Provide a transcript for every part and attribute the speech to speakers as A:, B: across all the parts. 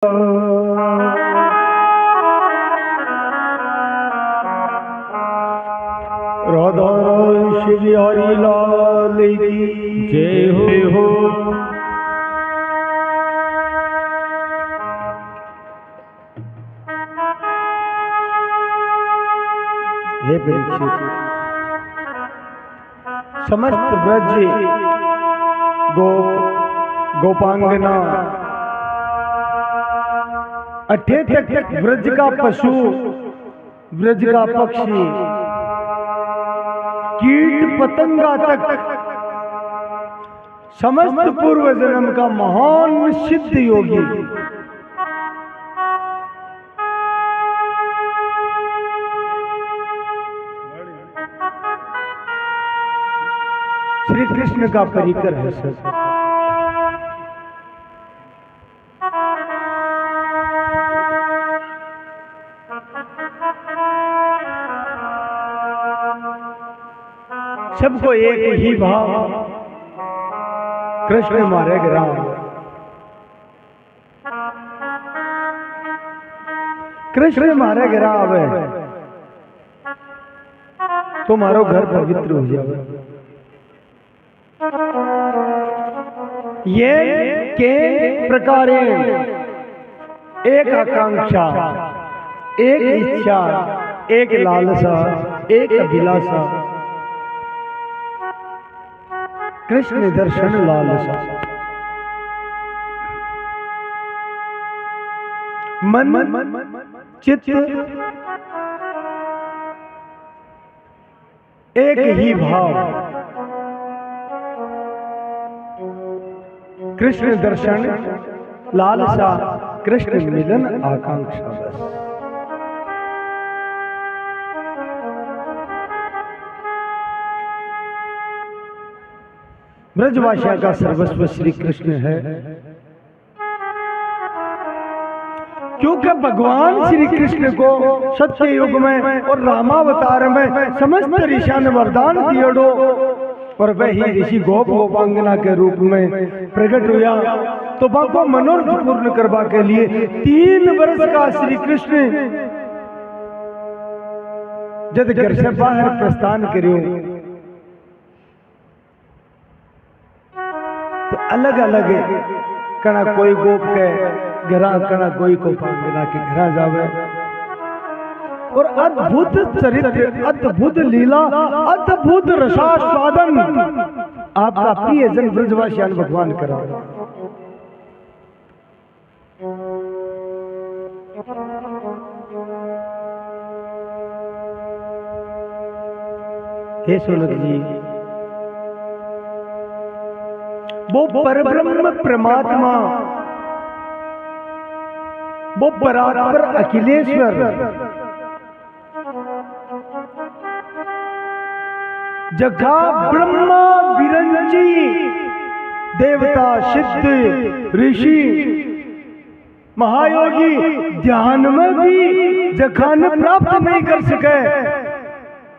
A: राधा श्री हरि लाल की जय हो। हे परीक्षित, समस्त ब्रज गोपांगना अठे तक ब्रज का पशु, ब्रज का पक्षी, कीट पतंगा तक समस्त पूर्व जन्म का महान सिद्ध योगी श्री कृष्ण का परिकर है सर। सबको एक ही भाव, कृष्ण मारे राम, कृष्ण मारे राम है, तुम्हारो घर पवित्र हो जाए। ये के प्रकार एक आकांक्षा, एक इच्छा, एक लालसा, एक अभिलाषा, कृष्ण दर्शन लालसा। मन चित्त एक ही भाव, कृष्ण दर्शन लालसा, कृष्ण मिलन आकांक्षा। बस ब्रजवासिया का सर्वस्व श्री कृष्ण है, क्योंकि भगवान श्री कृष्ण को सत्य युग में और रामावतार में समस्त ऋषियों ने वरदान दियोड़ो, और वही ऋषि गोप गोपांगना के रूप में प्रकट हुआ। तो बाको मनोरथ पूर्ण करवा के लिए 3 वर्ष का श्री कृष्ण जब घर से बाहर प्रस्थान करियो, तो अलग अलग कना कोई गोप के घरा, कना कोई गोपांगना के घरा जावे, और अद्भुत चरित्र, अद्भुत लीला, अद्भुत रसास्वादन आपका प्रिय जन ब्रजवासियान भगवान करा। हे सोनक जी, वो परब्रह्म परमात्मा, वो परात्पर अखिलेश्वर, जगा ब्रह्मा विरंची, देवता सिद्ध ऋषि महायोगी ध्यान में भी जखान प्राप्त नहीं कर सके,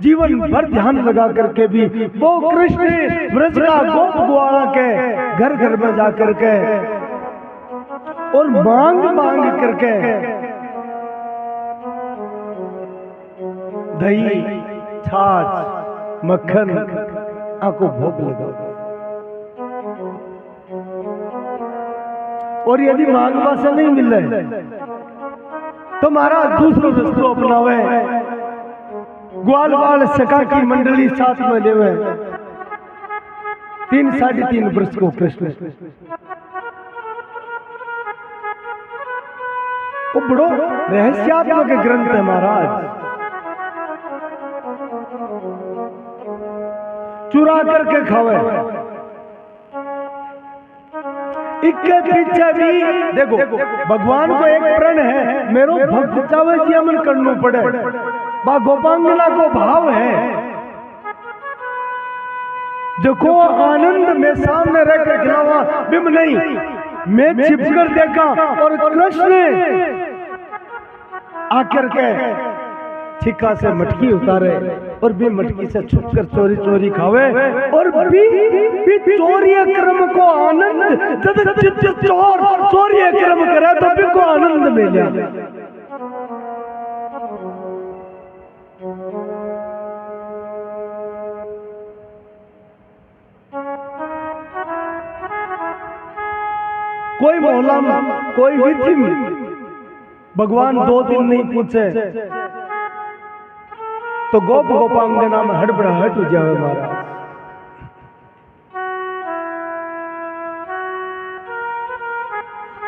A: जीवन भर ध्यान लगा करके भी वो कृष्ण ब्रज का गोप ग्वाला के घर घर में जा करके और मांग मांग करके दही, छाछ, मक्खन आपको भोग लगा, और यदि मांगवा से नहीं मिल रहे तो महाराज दूसरो रस्तो अपनावे, ग्वाल बाल सखा की मंडली साथ में लेवे। 3 साढ़े 3 वर्ष को कृष्ण वो बड़ो रहस्यात्मक ग्रंथ है महाराज, चुरा करके खावे। इक्के पीछे भी देखो, भगवान को एक प्रण है, मेरो भक्त चावे जी अमन करना पड़े, बा गोपांगना को भाव है, देखो आनंद में सामने रह कर खिलावा बिम नहीं, मैं छिपकर देखा और कृष्ण आकर के छिक्का से मटकी उतारे और भी मटकी से छुपकर चोरी चोरी खावे, और भी चोरी क्रम को आनंद, जब चोर चोरी क्रम करे तो भी को आनंद मिला। कोई मोहल्ला में कोई विधि में भगवान 2 दिन नहीं पूछे तो गोप गोपांगना में हड़बड़ाहट हो जावे महाराज।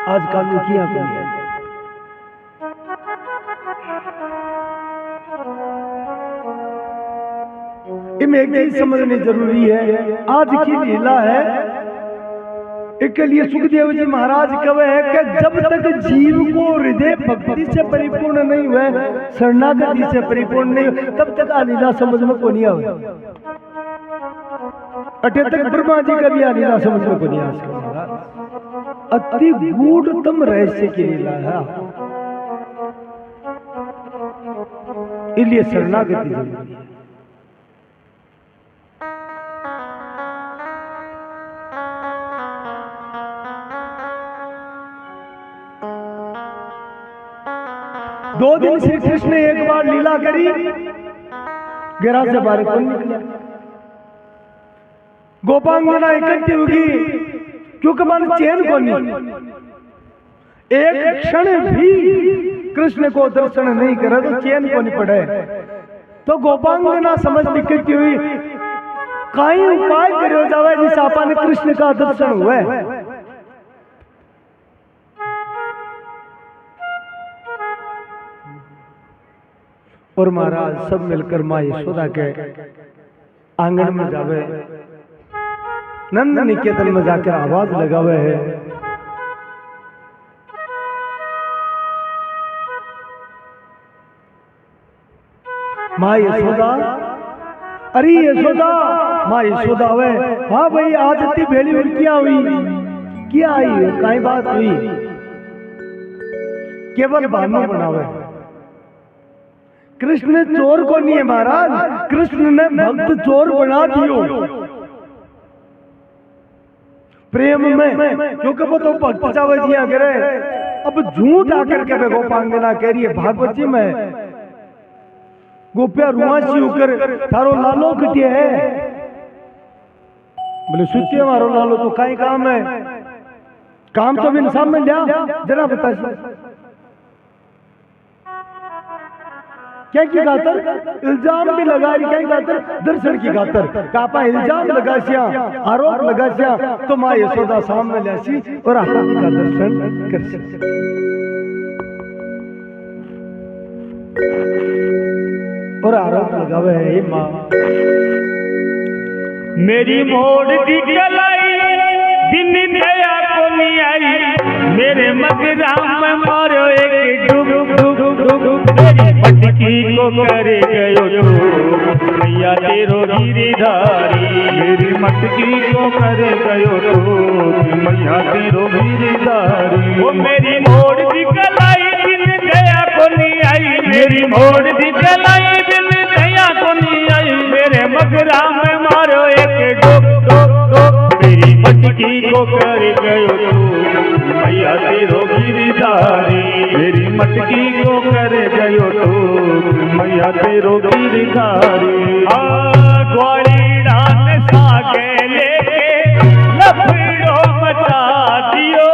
A: आज काल किया इनमें एक चीज समझनी जरूरी है। आज की लीला है इसके लिए सुखदेव जी महाराज कहे है कि जब तक जीव को हृदय भक्ति से परिपूर्ण नहीं हुए, शरणागति से परिपूर्ण नहीं हुए, तब तक लीला समझ में को नहीं आवे। अटे तक ब्रह्मा जी का भी लीला समझ में को नहीं आ सकता। अति गूढ़तम रहस्य की लीला है, इसलिए शरणागति जरूरी है। दो दिन श्री कृष्ण ने एक बार लीला करी, गिरा से बाहर कौन निकला। गोपांगना इकट्ठी होगी क्योंकि मन चैन को नहीं, एक क्षण भी कृष्ण को दर्शन नहीं करे तो चैन को नहीं पड़े। तो गोपांगना समझ इकट्ठी हुई, कई उपाय करो जावे जिस आपने कृष्ण का दर्शन हुआ। और महाराज सब मिलकर माँ यशोदा के आंगन में जावे, नंद निकेतन में जाकर आवाज लगावे है, माँ यशोदा, अरे यशोदा, माँ यशोदा वे, हाँ भाई आज इतनी भेली हुई क्या हुई, क्या आई, कई बात हुई। केवल बहाना बनावे। कृष्ण चोर को नहीं है महाराज, कृष्ण ने भक्त चोर बना दियो प्रेम में, क्योंकि वो तो भक्त चावे जिया करे। अब झूठ आकर के गोपांगना कह रही है भागवत जी में, गोपिया रुआसी होकर थारो लालो कटिया है। बोले सुतिया मारो लालो तो कई काम है, काम तो इंसान में लिया जरा बता क्या की खातर इल्जाम भी लगा रही, क्या की खातर दर्शन की खातर कापा इल्जाम लगा सिया, आरोप लगा सिया, तो माँ यशोदा सामने लासी और आरोप का दर्शन कर सकते। और आरोप लगावे है माँ,
B: मेरी मोड़ दी गलाई दिन दया को नहीं आई, मेरे मगराम में मारो एक डूब डूब डूब, मेरी पटकी को करे गयो तो मैया तेरो गिरधारी, मेरी मटकी को करे गयो तो मैया तेरो गिरधारी। वो मेरी मोड़ दी गलाई दिन दया को नहीं आई, मेरी मोड़ दी गलाई दिन दया को नहीं आई, मेरे मगराम में मारो एक डूब डूब डूब, मेरी मटकी को करे गयो तो मैया तेरो गिरधारी, मेरी मटकी को करे गयो तो मैया तेरो गिरधारी। ग्वाली डान सागे लेके लफड़ो मचा दियो,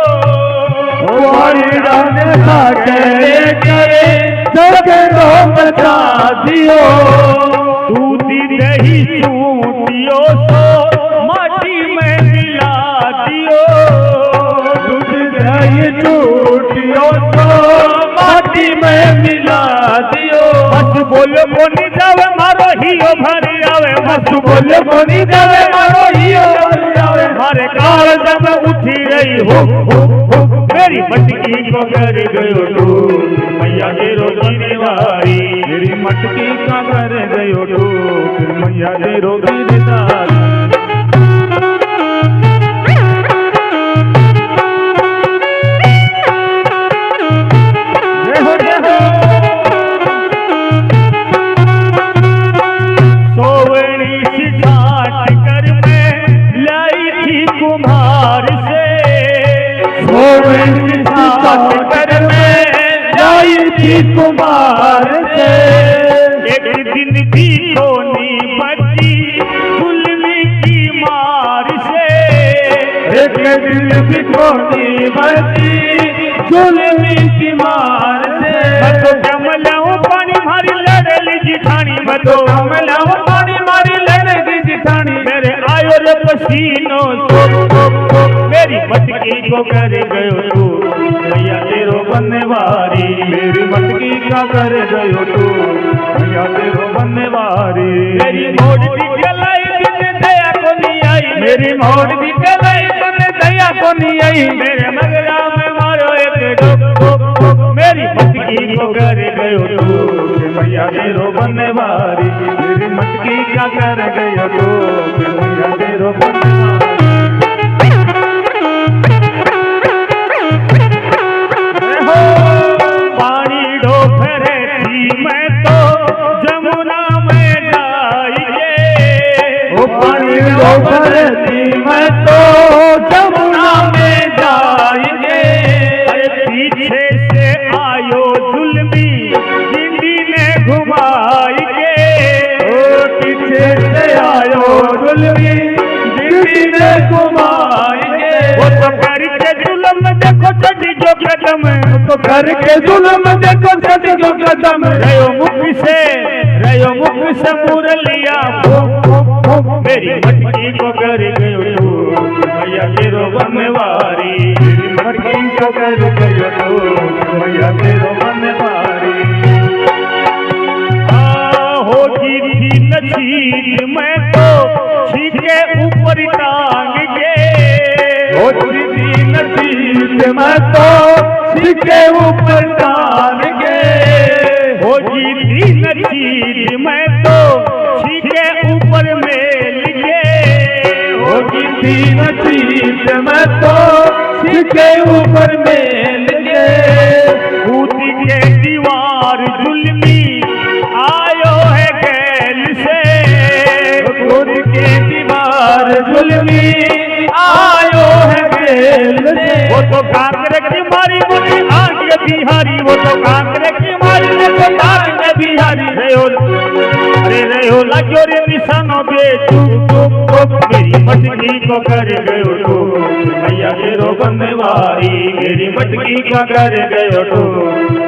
B: ग्वाली डान सागे लेके लफड़ो मचा दियो, दूध दही चूटियो सो माटी में मिला दियो, दूध दही चूटियो सो माटी में मिला दियो। बस बोलो कोनी जावे मारो हियो भरी आवे, बस बोलो कोनी जावे मारो हियो भरी आवे, मारे काल जब उठी रही हो मेरी मटकी को कर गयो तो मैया तेरो गिरधारी, मेरी मटकी का कर गयो तो मैया तेरो गिरधारी। कुम्हार से कर में
A: बेटी कुमार से।
B: एक दिन भी कोनी बची जुल्मी की मार से।
A: एक दिन भी कोनी बची जुल्मी की मार से।
B: मैं तो कमलाओं पानी मारी लड़ली जिठानी। मैं तो
A: कमलाओं पानी मारी लड़ली जिठानी।
B: मेरे आयो रे पसीनों मेरी मटकी को कर गयो तू भैया तेरो बनवारी।
A: मेरी मटकी का कर गयो तू भैया तेरो बनवारी।
B: मेरी मोड़ दी गलाई बिन दया को नहीं आई।
A: मेरी मोड़ दी गलाई बिन दया को नहीं आई।
B: मेरे मगरा में मारो एक डुक डुक डुक। मेरी मटकी को कर गयो तू
A: भैया तेरो बनवारी। मेरी मटकी का कर गयो तू भैया तेरो बनवारी।
B: पानी डोफरे थी मैं तो जमुना में जाइए।
A: ओ पानी डोफरे थी मैं तो जमुना में जाइए।
B: पीछे से आयो जुल्मी गिंडी ने घुमाई के।
A: ओ पीछे से आयो जुल्मी गिंडी ने घुमाई के।
B: वो तो करके जुल्म देखो चढ़ी जो कदम।
A: तो करके जुल्म देखो चढ़ी जो कदम।
B: रयो मुख से मुरलिया मेरी मटकी को कर गयो तू भैया तेरो बनवारी।
A: मेरी मटकी का कर गयो तू भैया तेरो बनवारी।
B: होगी थी नसीब मैं तो छीके ऊपर टांग के।
A: होगी थी नसीब मैं तो छीके ऊपर टांग के।
B: होगी थी नसीब मैं तो छीके ऊपर मेल के।
A: होगी थी नसीब मैं तो छीके ऊपर मेल के।
B: कूद के दीवार जुल्मी आयो है गैल से।
A: कूद के दीवार जुल्मी आयो है गैल से।
B: वो तो कांकरे की मारी मुझे आंख बिहारी। वो तो कांकरे की मारी मुझे आंख बिहारी। रहो लगो रे निशानों पे चुप मेरी मटकी को कर गयो तो भैया तेरो बनवारी। मेरी मटकी को कर गयो तो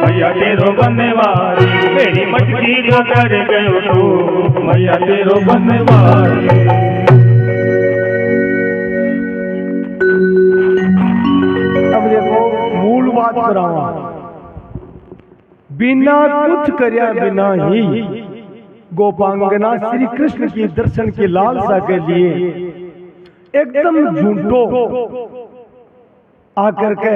B: भैया तेरो बनवारी। मेरी मटकी को कर गयो तो भैया तेरो बनवारी।
A: अब देखो मूल बात करावा। बिना कुछ करया बिना ही गोपांगना श्री कृष्ण की दर्शन की लालसा के लिए एकदम झूठो आकर के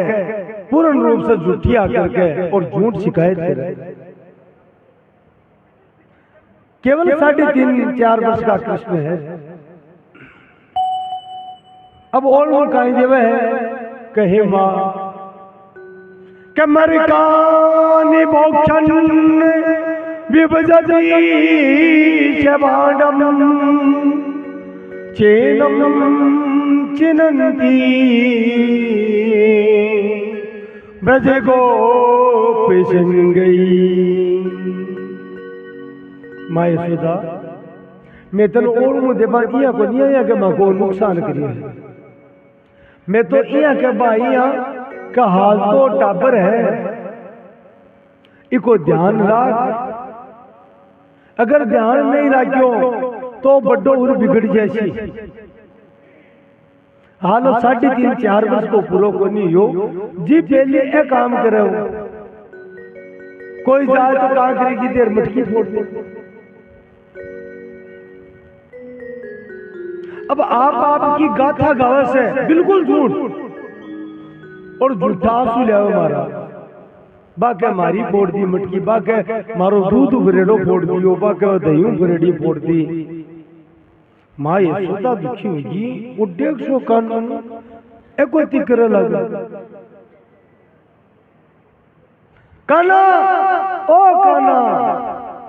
A: पूर्ण रूप से झूठी आकर के और झूठ शिकायत करे। केवल 3.5-4 वर्ष का कृष्ण है। अब और कहीं देवे है कहे माँ कमरकानि मोक्षण विभजति शबाणम चेनम चिनन्ति ब्रज गोपी सिंगई। माँ यशोदा मैं तेन और मुझे बाकिया को नहीं आया कि मैं को नुकसान करिए। मैं तो इया के भाई का हाल तो टाबर है इको ध्यान रख। अगर ध्यान नहीं रखो तो बड़ो उर बिगड़ जैसी। हालो 3.5-4 वर्ष को पूरा को नहीं हो जी पहले ये काम करे हो। कोई जाए तो कांकरी की देर मटकी फोड़ दे। अब आप आपकी गाथा गावस है बिल्कुल झूठ और झूठा आंसू ले मारा। बाके मारी फोड़ दी मटकी। बाके मारो दूध बरेडो फोड़ दियो। बाके दही बरेडी फोड़ दी। माँ यशोदा दुखी होगी। वो 150 कानून एको तिकर लगा। काना ओ काना।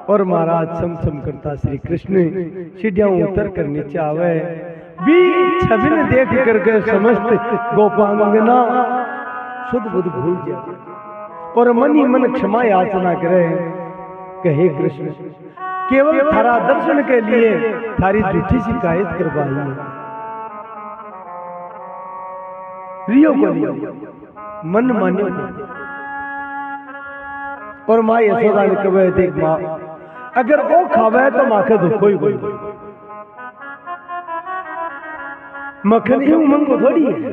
A: और महाराज समसम करता श्री कृष्ण सीढ़ियां उतर कर नीचे आवे। भी छवि ने देख करके समस्त गोपांगना शुद्ध बुद्ध भूल जाए। और मन ही मन क्षमा याचना करे कि हे कृष्ण, केवल थारा दर्शन के लिए थारी झूठी शिकायत करवाई है। रियो को लियो, मन मान्यो को। और माँ यशोदा ने कहे, देख माँ, अगर वो खावे तो माँ के दुख कोई मक्खन यूं मंगो थोड़ी है,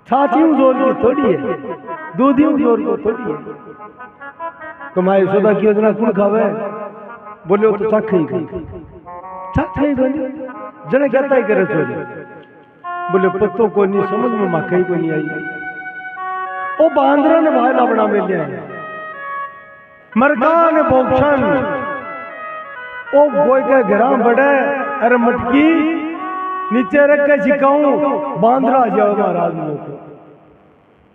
A: छाछ यूं जोर की थोड़ी है, दूध यूं जोर को थोड़ी है। तो माँ यशोदा की योजना कौन खावे? बोले वो तो चख ही बोले जने कहता ही करे चोरी। बोले पत्तों को नहीं समझ में माखई को नहीं आई। ओ बांदरा ने भाईला बना में लिया मरकान भोक्षण ओ गोय के घरा बड़े अरे मटकी नीचे रख के सिखाऊं बांदरा जाओ महाराज को।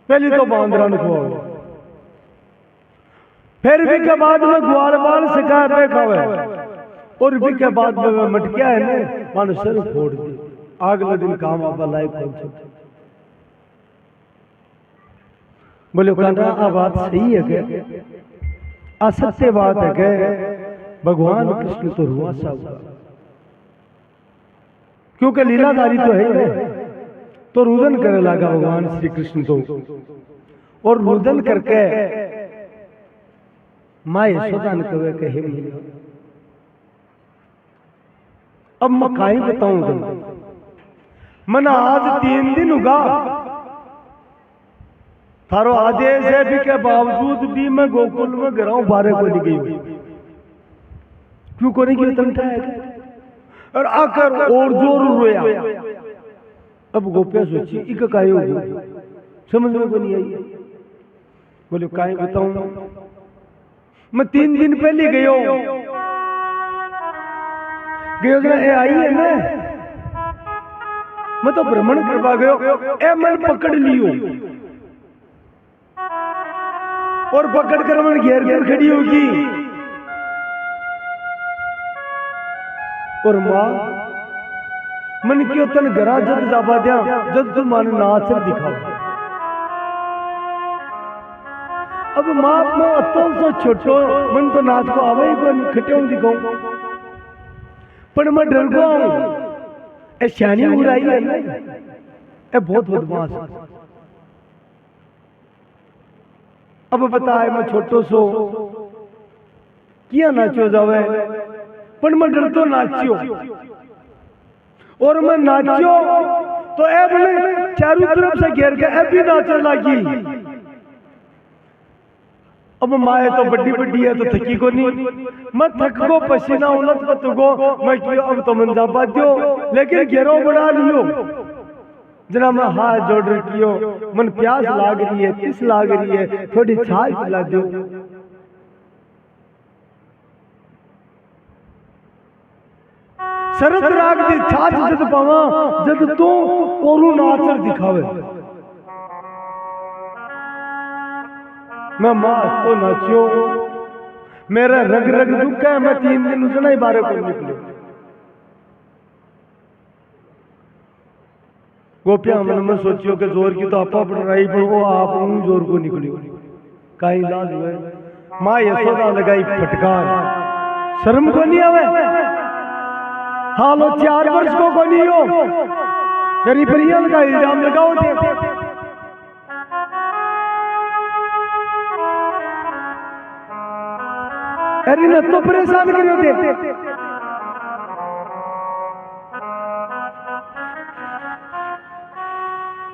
A: पहली तो बांदरा ने को, फिर भी के बाद में ग्वाल बाल सिखा पे खावे, और भी के बाद में मटकिया है ने मान सिर फोड़ दी। अगले दिन काम आप लाई खोल। बोले कहना आ बात सही है के असत्य बात है के भगवान कृष्ण तो रुआ सा हुआ, क्योंकि लीलाधारी तो है तो रुदन करने लगा भगवान श्री कृष्ण तो, और रुदन करके माँ यशोदा ने कहे कि हे मैया, अब मैं काई बताऊं तुमको, मना आज 3 दिन उगा थारो आदेश है भी के बावजूद भी मैं गोकुल में गिराऊं 12 को नहीं गई। क्यों कोने की तंटा है? और आकर और जोर रोया। अब गोपिया सोची इक काहे होगी, समझ में को नहीं आई। बोले काहे बताऊं, मैं 3 दिन पहले गयो ए आई है ना, मैं तो भ्रमण करवा गयो, ए मन पकड़ लियो और पकड़ कर मन घेर घेर खड़ी होगी। और मां मन क्यों तन घरा जद जाबा दिया जद तुम मन नाच दिखा। अब मां तो सो छोटो मन तो नाच को आवे को खटियों दिखाऊं, पर मैं डर गया ए श्यानी उड़ाई है ना, ए बहुत बदमाश। अब बताए मैं छोटो सो किया नाचो जावे, पर मैं डर तो नाचियो, और मैं नाचियो तो अब मैं चारों तरफ से घेर के अब भी नाचने लगी। अब माए तो बड्डी बड्डी है तो थकी को नहीं, मैं थक को पसीना उलट पत को मैं क्यों अब तो मन जाबा दियो, लेकिन घेरो बना लियो। जना मैं हाथ जोड़ रखियो, मन प्यास लाग रही है, तिस लाग रही है, थोड़ी छाछ पिला दो। शरत राग दी छाछ जद पावा जद तू ओरू नाचर दिखावे। मैं मां तो नाचियो, मेरा रग रग दुख है, मैं 3 दिन उसने ही 12 को निकले। गोपिया मन में सोचियो कि जोर की तो आपा पड़ रही, पर वो आप जोर को निकलियो का इलाज हुए। माँ यशोदा लगाई फटकार, शर्म को नहीं आवे, हालो 4 वर्ष को नहीं हो, गरीब परियल का इल्जाम लगाओ थे। अरे न तो परेशान करियो थे।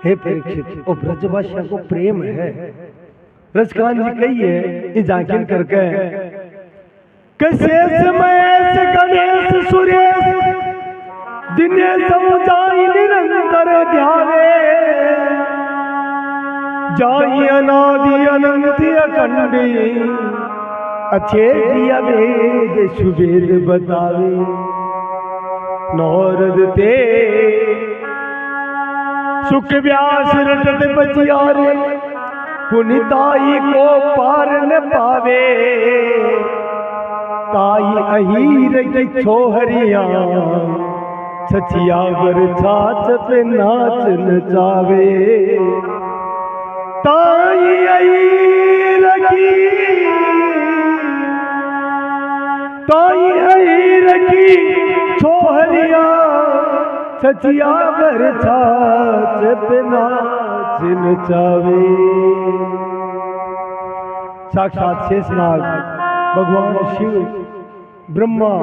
A: हे परीक्षित, ओ ब्रजभाषा को प्रेम है। रसकान जी कही है ये जाकिर करके, कशेष महेश गणेश सुरेश दिनेश जाई निरंतर ध्यावे, जाई अनादि अनंत अखंडी, अच्छे दिया वेद सुवेद बतावे। नौरद ते सुख व्यास रटत बचियारे, पुनिताई को पार न पावे। ताई अहीर की छोहरिया, छछिया वर छाछ पे नाच नचावे। ताई आई रखी, ताई आई रखी छोहरिया सचिया बर छाछ पे नाच नचावे। साक्षात शेषनाग भगवान शिव ब्रह्मा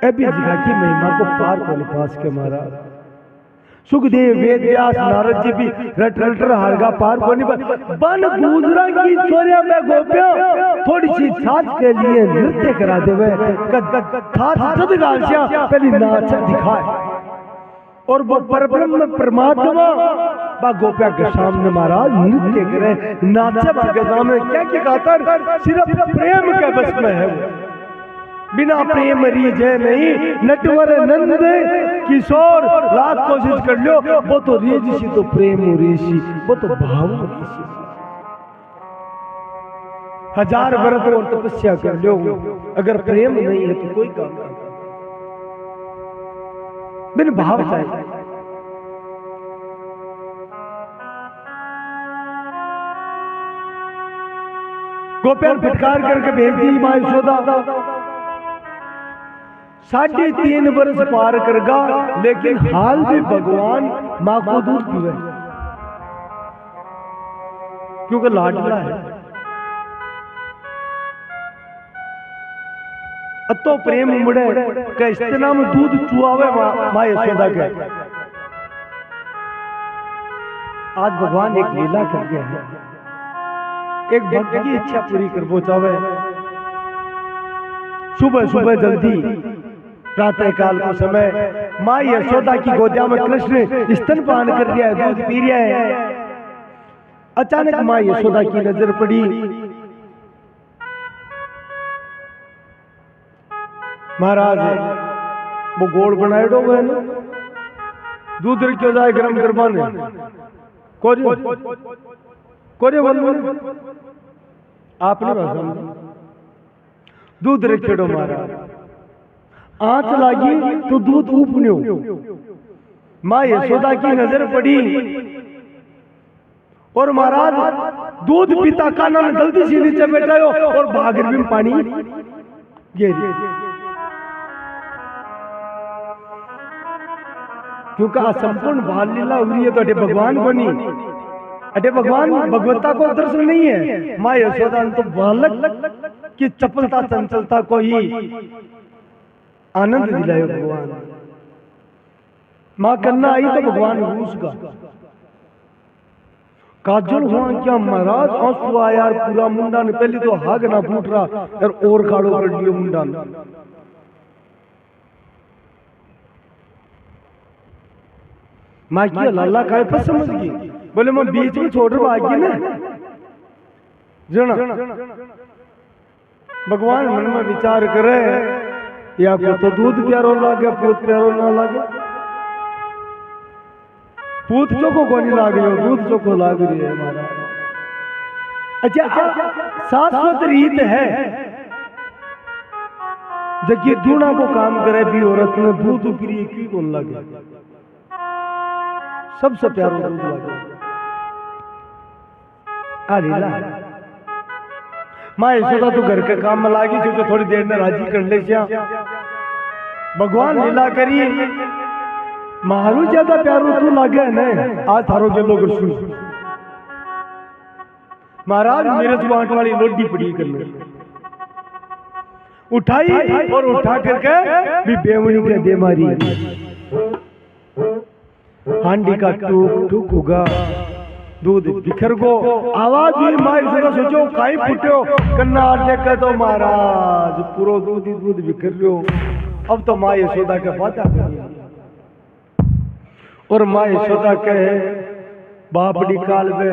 A: अभी जगह की महिमा को पार कर पास के मारा। सुखदेव वेद व्यास नारद जी भी रट रट हारगा पार कोनी बन गुजरा की छोरिया में गोपिया थोड़ी सी छाछ के लिए नृत्य करा देवे खास जद गालसिया पहली नाच दिखाए और वो परब्रह्म परमात्मा बा गोपिया के सामने महाराज नृत्य करे नाचे के सामने क्या क्या गाता सिर्फ प्रेम के बस में है वो। बिना प्रेम रीझे नहीं नटवर नंद किशोर लाख कोशिश कर लो वो तो रीझी तो प्रेम ऋषि वो तो भाव ऋषि। हजार व्रत और तपस्या कर लो अगर प्रेम नहीं है तो कोई काम नहीं। बिन भाव चाहिए। गोपियां फटकार करके भेज दी माँ यशोदा। 3.5 वर्ष पार करगा लेकिन हाल भी भगवान माँ को दूध पीवे क्योंकि लाडला है। अतो प्रेम उमड़े के इतना में दूध चुआवे माँ यशोदा के। आज भगवान एक लीला कर गए हैं, एक भक्त की इच्छा पूरी कर पहुंचावे। सुबह सुबह जल्दी प्रातः काल को समय माँ यशोदा की गोदिया में कृष्ण स्तनपान कर रहा है, दूध पी रहा है। अचानक माँ यशोदा की नजर पड़ी। महाराज वो गोड़ बनाए डो गए ना दूध क्यों जाए गरम करवाने कोरे आपने दूध रखे डो महाराज आंच लागी तो दूध ऊपन्यो। माँ यशोदा की नजर पड़ी और महाराज दूध पीता काना ने जल्दी से नीचे बैठायो और भागर में पानी गिरी क्योंकि संपूर्ण बाल लीला उरी है तो अटे भगवान को नहीं, अटे भगवान भगवत्ता को दर्शन नहीं है। माँ यशोदा तो बालक की चपलता चंचलता को ही आनंद दिलायो भगवान। माँ करना आई तो भगवान रूस का काजल हुआ क्या महाराज आंसू आया पूरा मुंडा ने पहले तो हाग ना फूट रहा और काड़ो कर लियो मुंडा ने। माँ की लाला का पर समझ गई बोले मैं बीच में छोड़ रहा आगे ना जना भगवान मन में विचार करे या को तो दूध प्यारो लागे पूत प्यारो ना लागे। पूत चोको को नहीं लाग रही दूध चोको लाग रही है हमारा। अच्छा शाश्वत रीत है जब ये दूना को काम करे भी औरत ने दूध प्रिय की कौन लगे सबसे प्यारो दूध लगे। लीला माँ यशोदा तो घर के काम में लागी जो थोड़ी देर में राजी कर ले भगवान लीला करी मारू ज्यादा प्यारो तू लागे न आज थारो गेलो गुरसु महाराज मेरे जुबान वाली लोडी पड़ी करने उठाई और उठा करके भी बेवनी के दे मारी। हांडी का टूक टूक होगा दूध बिखर गो आवाज हुई माँ यशोदा सोचो काई फुट्यो कन्ना देखे तो महाराज पूरा दूध ही दूध बिखर लो। अब तो माँ यशोदा के बात और माँ यशोदा कहे बापड़ी काल में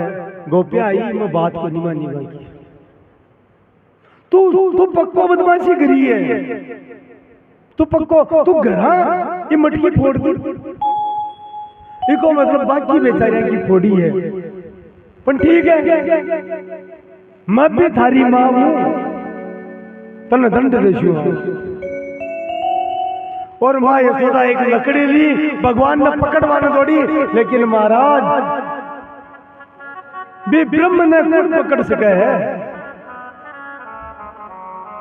A: गोपिया आई मैं बात को निमा की तू पक्को बदमाशी करी है तू पक्को तू घरा ये मटकी फोड़ दी इको मतलब बाकी बेचारियां की फोड़ी है पर ठीक है मैं भी थारी माँ हूं तने दंड देशु। और माँ यशोदा एक लकड़ी ली भगवान ने पकड़वाने दौड़ी लेकिन महाराज भी ब्रह्म ने कौन पकड़ सके है,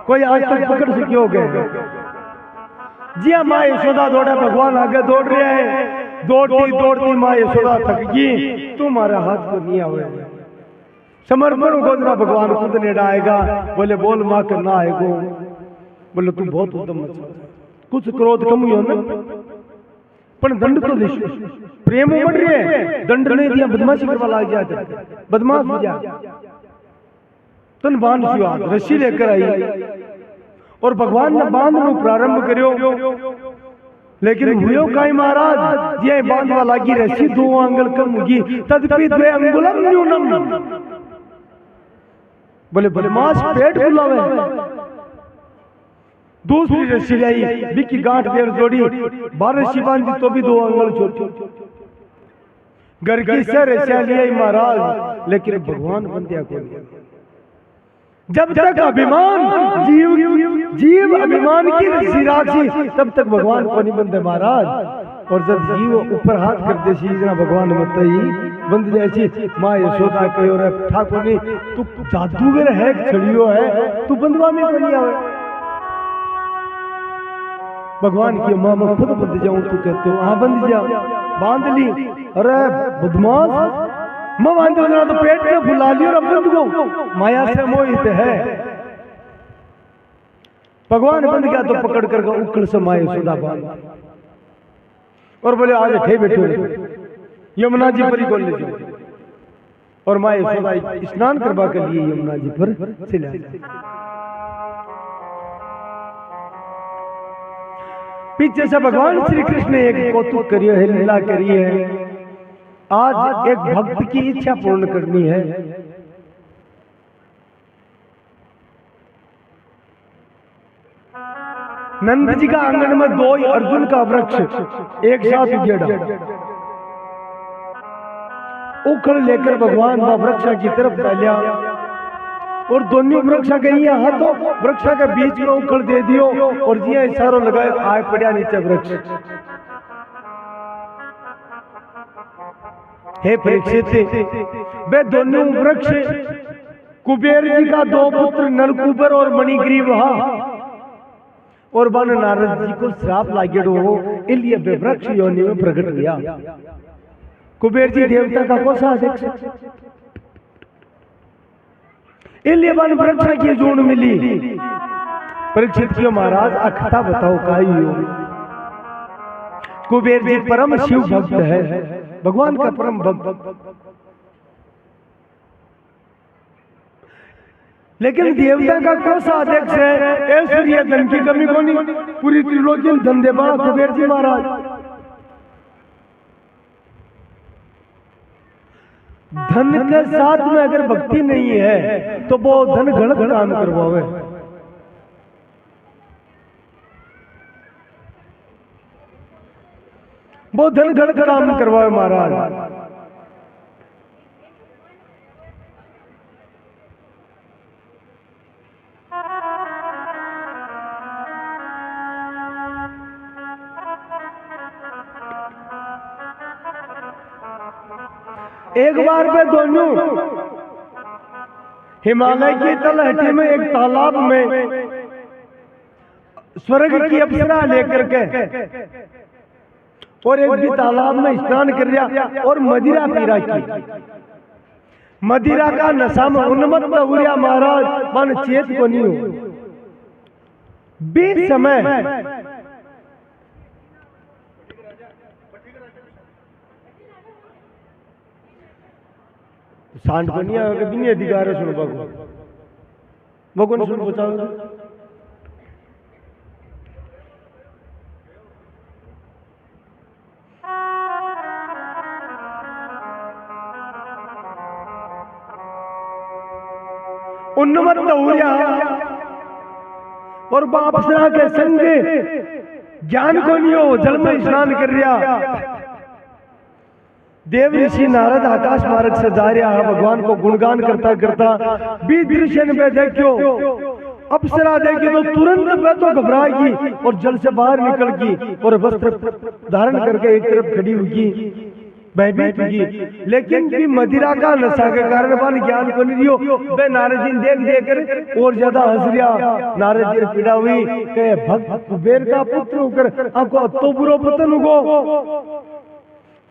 A: कोई आज तक पकड़ सके हो गए। जी हाँ, माँ यशोदा दौड़े, भगवान आगे दौड़ रहे हैं, दौड़ती दौड़ती माँ यशोदा थक गई, तुम्हारे हाथ को नहीं आवे। समर्पण गोदना भगवान खुद ने डाएगा, बोले बोल माँ करना आएगो। बोले तू बहुत उद्दम मचा, कुछ क्रोध कम हुई हो ना, पर दंड तो देश प्रेम बढ़ रही है, दंड नहीं दिया बदमाशी करवा लाग जाए, बदमाश हो जा। तन बांध जुआ रस्सी लेकर आई और भगवान ने बांध नु प्रारंभ करियो, लेकिन हुयो काई महाराज, ये बांधवा लागी रस्सी 2 आंगल कम होगी, तदपि 2 अंगुलम न्यूनम। बोले बदमाश पेट बुलावे, दूसरी रस्सी लाई, बिकी गांठ देर जोड़ी, 12 रस्सी बांधी तो भी 2 अंगल छोड़। घर की से रस्सियां लिया महाराज, लेकिन भगवान बंदिया को जब तक अभिमान जीव अभिमान की रस्सी राखी, तब तक भगवान को नहीं बंदे महाराज। और जब जीव ऊपर हाथ कर दे इतना भगवान मत ही बंद जैसी माँ यशोदा कहो रे ठाकुर तू जादूगर है, छड़ियो है, तू बंदवा में बनी आवे। भगवान की माँ मैं खुद बंद जाऊं, तू कहते हो हाँ बंद जा, बांध ली। अरे बदमाश, मैं बांध देना तो पेट में फुला ली और अब बंद गो, माया से मोहित है। भगवान बंद गया तो पकड़ कर उखड़ से माँ यशोदा बांध और बोले आज ठे बैठो यमुना जी पर ही बोल ले जाओ। और माँ यशोदा स्नान करवा के लिए यमुना जी पर चले। पीछे से भगवान श्री कृष्ण ने एक कौतुक करिए है, लीला करी है। आज एक भक्त की इच्छा पूर्ण करनी है। नंद जी का आंगन में 2 अर्जुन का वृक्ष एक साथ उगेड़ा, उखड़ लेकर भगवान वृक्ष की तरफ फैलिया और दोनों वृक्ष गई हाथों वृक्ष के बीच में उखड़ दे दियो और जिया इशारों लगाए आए पड़ा नीचे वृक्ष। हे परीक्षित, वे दोनों वृक्ष कुबेर जी का 2 पुत्र नलकुबर और मणिग्रीव और बन नारद जी को श्राप लागेड़ो हो, इसलिए वे वृक्ष योनि में प्रकट गया। कुबेर जी देवता का कौन सा अध्यक्ष, इसलिए बन वृक्ष की जून मिली। परीक्षित की महाराज अखता बताओ काई हो। कुबेर जी परम शिव भक्त है, भगवान का परम भक्त, लेकिन देवता का कौन सा अध्यक्ष है? ऐश्वर्य धन की कमी को नहीं, पूरी त्रिलोकी धन दे बा कुबेर जी महाराज। धन के साथ में अगर भक्ति नहीं है तो वो धन गलत काम करवावे। वो धन गलत काम करवावे महाराज। एक बार वे दोनों हिमालय की तलहटी में एक तालाब में स्वर्ग की अप्सरा लेकर के और एक भी तालाब में स्नान कर रहा और मदिरा पी रहा की। मदिरा का नशा में उन्मत्त हो गया महाराज, मन चेत को नहीं हो। बीच समय सांड को नहीं आगे भी नहीं अधिकार है सुनो बाबू, वो कौन सुन बचाओ। उन्मत्त हो गया और बापसरा के संग ज्ञान को नहीं हो, जल में स्नान कर रहा। देव ऋषि नारद आकाश मार्ग से जा रहा है, भगवान को गुणगान करता करता बीच दृश्य में देखियो अप्सरा देखी तो तुरंत वह तो घबराएगी और जल से बाहर निकल गई और वस्त्र धारण करके एक तरफ खड़ी होगी भयभीत हुई, लेकिन भी मदिरा का नशा के कारण बन ज्ञान को नहीं दियो। बे नारद जी देख देख कर और ज्यादा हंस रिया। नारद जी पीड़ा हुई के भक्त कुबेर का पुत्र होकर आपको अतो बुरो पतन उगो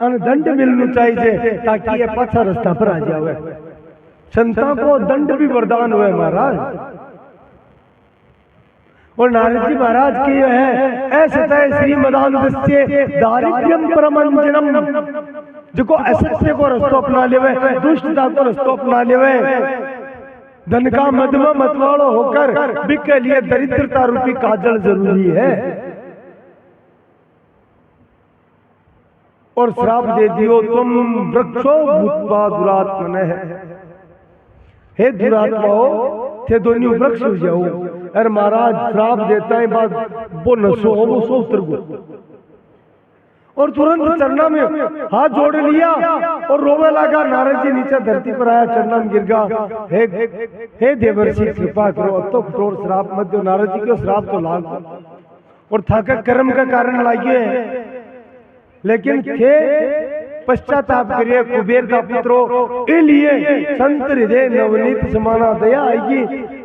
A: अन दंड मिलना चाहिए ताकि ये पछा रास्ता पर आ जावे। संता को दंड भी वरदान हुए महाराज। और नारद जी महाराज के है ऐसे तय श्रीमदानंदस्य दारिद्र्यम परमंजनम, जो असत्य को रस्तो अपना लेवे, दुष्टता को रस्तो अपना लेवे, धन का मद में मतवाड़ो होकर बिक के लिए दरिद्रता रूपी काजल जरूरी है। और श्राप दे दियो तुम वृक्षो भूतवा दुरात्मन है, हे दुरात्माओ थे दोनों वृक्ष हो जाओ। अरे महाराज श्राप देता है बाद वो नशो हो वो सो उतर गो। और तुरंत चरना में हाथ जोड़ लिया और रोवे लगा। नारद जी नीचे धरती पर आया, चरना में गिर गया। हे देवर्षि कृपा करो, अब तो कठोर श्राप मत दो। नारद जी को श्राप तो लाग और था कर्म का कारण लाइए, लेकिन थे पश्चाताप करिए कुबेर का पुत्रो, इलिए संत हृदय नवनीत समाना दया आएगी।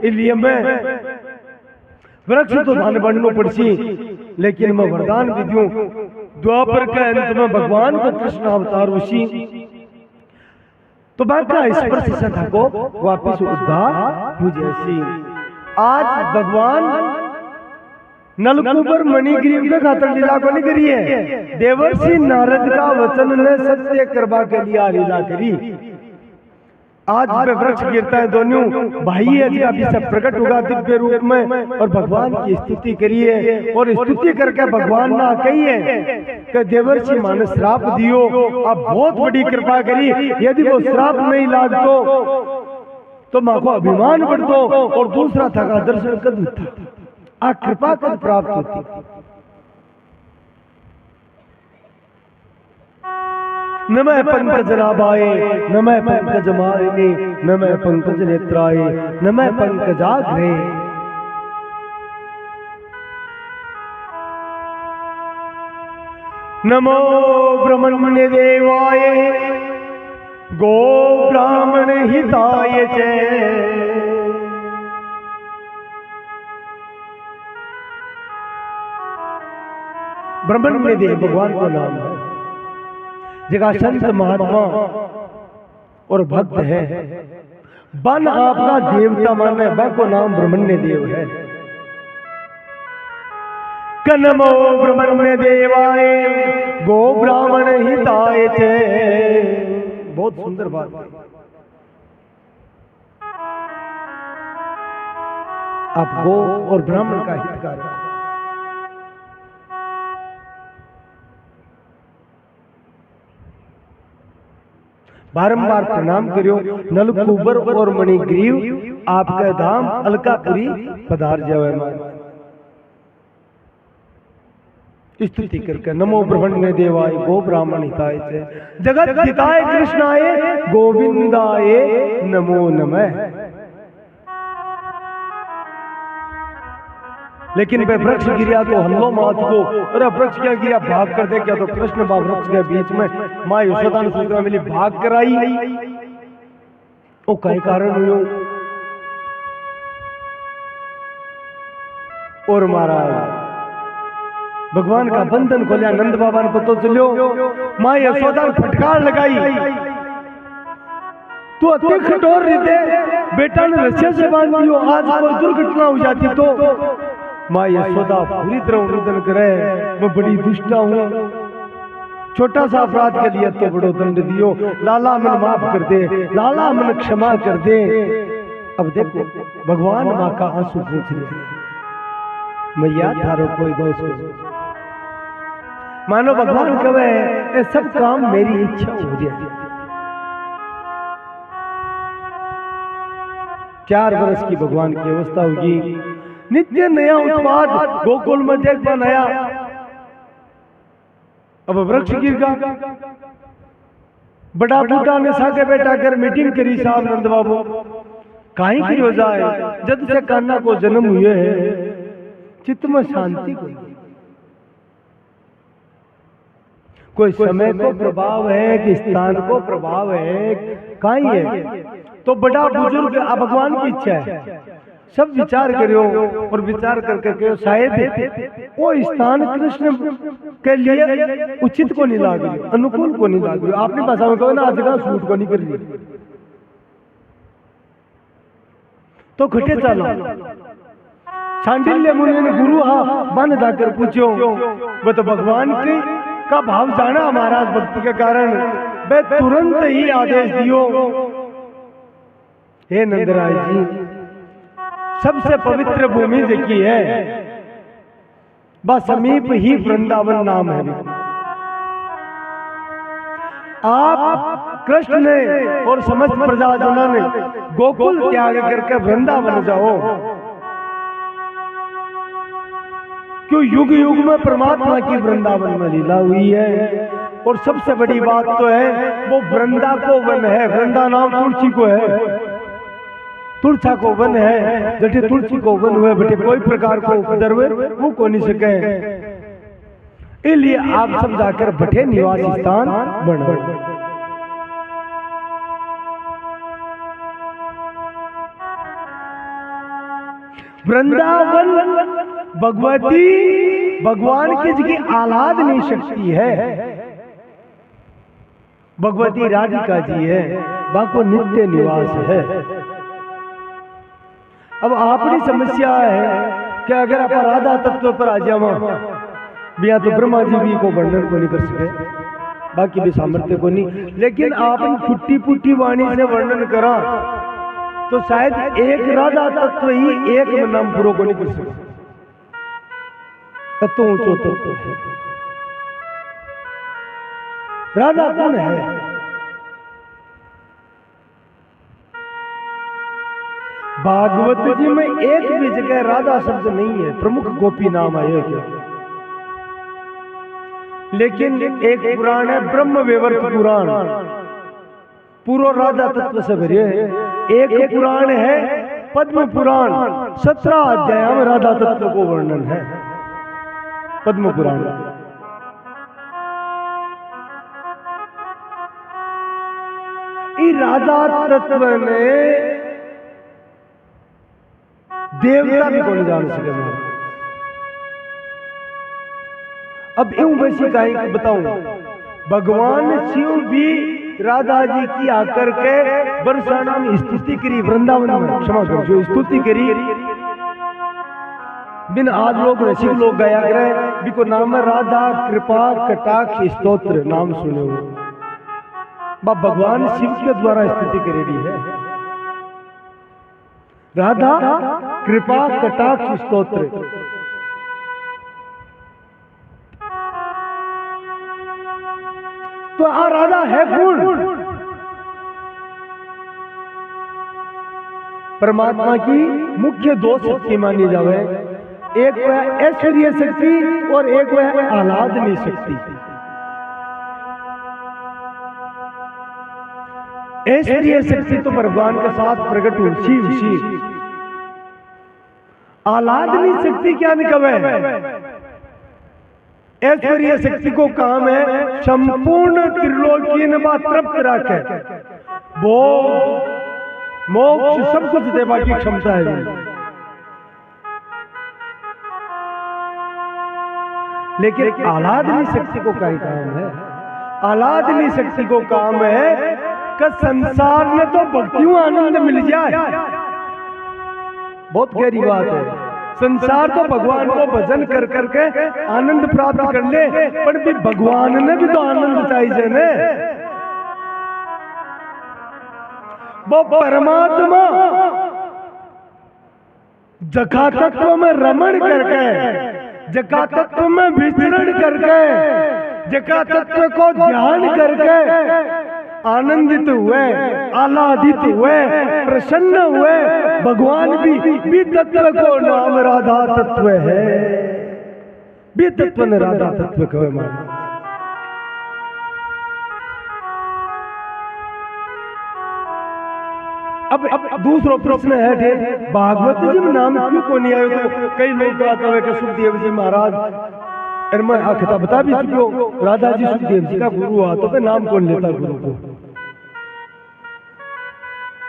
A: इलिए मैं वृक्ष तो धन बननो पड़सी, लेकिन मैं वरदान भी दूं। द्वापर के अंत में भगवान को कृष्ण अवतार उसी तो बाका स्पर्श सखा को वापिस उद्धार हो जैसी। आज भगवान नलकुबर मणिग्रीव ने खातर लीला को नहीं करी है, देवर्षि नारद का वचन ने सत्य करवा के लिया लीला करी। आज पे वृक्ष गिरता है, दोनों भाई है जी अभी सब प्रकट होगा दिव्य रूप में और भगवान की स्तुति करिए। और स्तुति करके भगवान ना कहिए कि देवर्षि माने श्राप दियो, आप बहुत बड़ी कृपा करी। यदि वो श्राप नहीं लागतो तो माँ को अभिमान बढ़तो और दूसरा था दर्शन कद था आ कृपा कद प्राप्त होती। नमः पंकज नाभाए, नमः पंकज मारिणे, नमः पंकज नेत्राय, नमः पंकजाग्रे। नमो ब्रह्मण्य देवाय, गो ब्राह्मण हिताय च। ब्रह्मण्य देव भगवान का नाम है, जगह संत महात्मा और भक्त है। बन आपका देवता माने बन को नाम ब्रह्मण्य देव है। नमो ब्रह्मण्य देवाय, गो ब्राह्मण हिताय च। बहुत सुंदर बात है। आप गो और ब्राह्मण का हितकार है। बारंबार प्रणाम करियो। नलकुबर और मणिग्रीव आपका धाम अलकापुरी पधार जावे मान। स्तुति करके नमो ब्रह्मण्य देवाय, गो ब्राह्मण हिताय च, जगत हिताय कृष्णाय, गोविंदाय नमो नमः। लेकिन वे वृक्ष गिरा तो हल्लो मात को, अरे वृक्ष क्या गिरा भाग कर दे क्या, तो कृष्ण बा वृक्ष के बीच में माँ यशोदा ने सूचना मिली, भाग कराई। वो कई कारण हुए और महाराज भगवान का बंधन खोलिया। नंद बाबा ने पता चलो, माँ यशोदा ने फटकार लगाई, तू अति कठोर हृदय, बेटा ने रस्से से बांध दियो, आज कोई दुर्घटना हो जाती तो। माँ यशोदा पूरी तरह रुदन करे, मैं बड़ी दुष्टा हूँ, छोटा सा अपराध के लिए तो बड़ो दंड दियो, लाला मन माफ कर दे, लाला मन क्षमा कर दे। अब देखो भगवान माँ का आंसू पूछ रहे, मैया थारो कोई दोष हो, मानो भगवान कहे ये सब काम मेरी इच्छा हो जाए। 4 वर्ष की भगवान की अवस्था होगी, नित्य नया उत्पाद गोकुल में देखना नया। अब वृक्ष गिरगा, बड़ा बूढ़ा ने साके बैठा कर मीटिंग करी, साहब नंद बाबू काहे की हो जाए, जब से कान्हा को जन्म हुए है चित्त में शांति को। कोई समय को प्रभाव है कि स्थान को प्रभाव है, कहीं है तो बड़ा बुजुर्ग भगवान की इच्छा है। सब विचार करो और विचार करके कहो शायद वो स्थान कृष्ण के लिए उचित को नहीं लाग रही, अनुकूल को नहीं लाग रही। आपने भाषा में कहो ना आज का सूट को नहीं कर रही तो घटे चला। सांडिल्य मुनि ने गुरु बन जाकर पूछो, वो तो भगवान की का भाव जाना महाराज भक्ति के कारण वे तुरंत ही आदेश दियो, हे नंदराय जी सबसे पवित्र भूमि देखी है, बस समीप ही वृंदावन नाम है। आप कृष्ण ने और समस्त प्रजाजनों ने गोकुल त्याग करके वृंदावन जाओ, क्यों युग युग में परमात्मा की वृंदावन में लीला हुई है। और सबसे बड़ी बात तो है वो वृंदा को वन है, वृंदा नाम तुलसी को है, तुलसा को वन है। जटे तुलसी को वन हुए बेटे कोई प्रकार को उपद्रव वो को नहीं सके, इसलिए आप सब जाकर बटे निवास स्थान बनो। वृंदावन भगवती भगवान की जगह आह्लादनी शक्ति है, भगवती राधिका जी है, बाको नित्य निवास है। अब आपकी समस्या है कि अगर आप राधा तत्व पर आ जावा बिया तो ब्रह्मा जी भी को वर्णन को नहीं कर सके, बाकी भी सामर्थ्य को नहीं, लेकिन आपने छुट्टी पुट्टी वाणी से वर्णन करा तो शायद एक राधा तत्व ही एक नाम पूरा को नहीं कर सके। तत्व ऊंचो तत्व है, राधा कौन है? भागवत जी में एक भी जगह राधा शब्द नहीं है, प्रमुख गोपी नाम है क्या? लेकिन एक पुराण है ब्रह्म वैवर्त पुराण, पूरा राधा तत्व से भरे है। एक पुराण है पद्म पुराण, 17 अध्याय में राधा तत्व को वर्णन है पद्म पुराण। राधा तत्व ने देवता भी कौन जान सके। अब यूं वैसी कहीं बताऊं, भगवान शिव भी राधा जी की आकर के बरसाना में स्तुति करी, वृंदावन में क्षमा कर जो स्तुति करी बिन आज लोग रसिक लोग गाया करे, बिको नाम है राधा कृपा कटाक्ष स्तोत्र, नाम सुने हो भगवान शिव के द्वारा स्तुति करेगी है राधा कृपा कटाक्ष स्तोत्र। तो राधा है कौन? परमात्मा की मुख्य दो शक्ति मानी जावे, एक वह ऐश्वर्य शक्ति और एक वह आह्लादनी शक्ति। ऐश्वर्य शक्ति तो भगवान के साथ प्रकट हुई, शिव शिव। आह्लादनी शक्ति क्या निकवे? ऐश्वर्य शक्ति को काम है संपूर्ण त्रिलोकी में तृप्त रखे, भोग मोक्ष सब कुछ देवा की क्षमता है। लेकिन आह्लादनी शक्ति को क्या काम है? आह्लादनी शक्ति को काम है कि संसार में तो भक्तियों आनंद मिल जाए, बहुत गहरी बात है। संसार तो भगवान को भजन कर करके आनंद प्राप्त कर ले, पर भी भगवान ने भी तो आनंद चाहिए ने। वो परमात्मा जका तत्व में रमण करके, जका तत्व में विचरण करके, जका तत्व को ध्यान करके आनंदित हुए, आह्लादित हुए, प्रसन्न हुए। भगवान भी तत्व को नाम राधा तत्व है, भी तत्व ने राधा तत्व कहे मान। अब दूसरा प्रश्न है भागवत जी में नाम क्यों को नहीं आयो? तो कई लोग कहते हैं कि सुखदेव जी महाराज और मैं आखिता बता भी चुकी हूँ, राधा जी सुखदेव जी का गुरु हुआ तो मैं नाम कौन लेता गुरु को।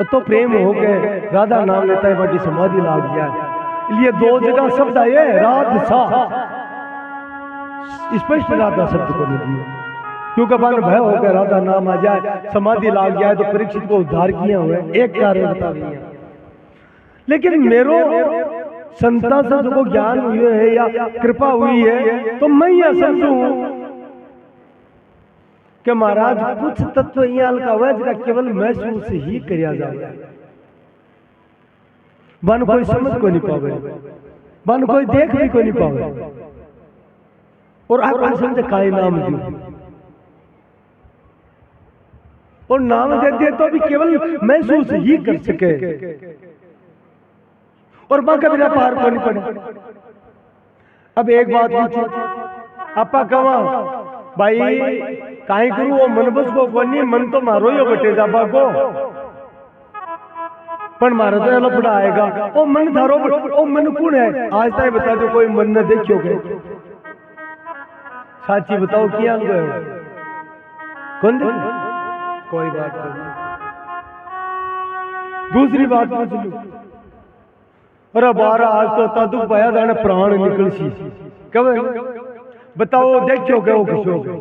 A: तो प्रेम हो गए, राधा नाम लेता है बाकी समाधि लाग जाए। इसलिए दो जगह शब्द आए राधा, स्पष्ट राधा शब्द को नहीं दिया, क्योंकि मन भय हो गया राधा नाम आ जाए, समाधि लाग जाए। तो परीक्षित को उद्धार किया हुए एक कारण बता रही है। लेकिन मेरो संता संत को ज्ञान हुए है या कृपा हुई है, तो मैं यह समझू कि महाराज कुछ तत्व यहाँ हल्का हुआ है जिसका केवल महसूस ही किया जाए, मन कोई समझ को नहीं पावे, मन कोई देख भी को नहीं पावे, और आप समझे काई नाम दी और नाम दे दिए तो भी केवल महसूस ही कर सके, और बाकी बिना पार को नहीं पड़े। अब एक बात पूछो, आपा कवा भाई काई करूं वो मन बस को कोनी, मन तो मारो यो बटे जाबा को, पर मारो तो एलो बड़ा आएगा। ओ मन थारो ओ मन कौन है? आज तक बता दो कोई मन न देखियो के, साची बताओ किया कौन देख? कोई बात नहीं। दूसरी बात पूछ लू, अरे बारह आज तो तादू पाया जाने प्राण निकल सी, कब बताओ देखियो गए वो खुश हो गए?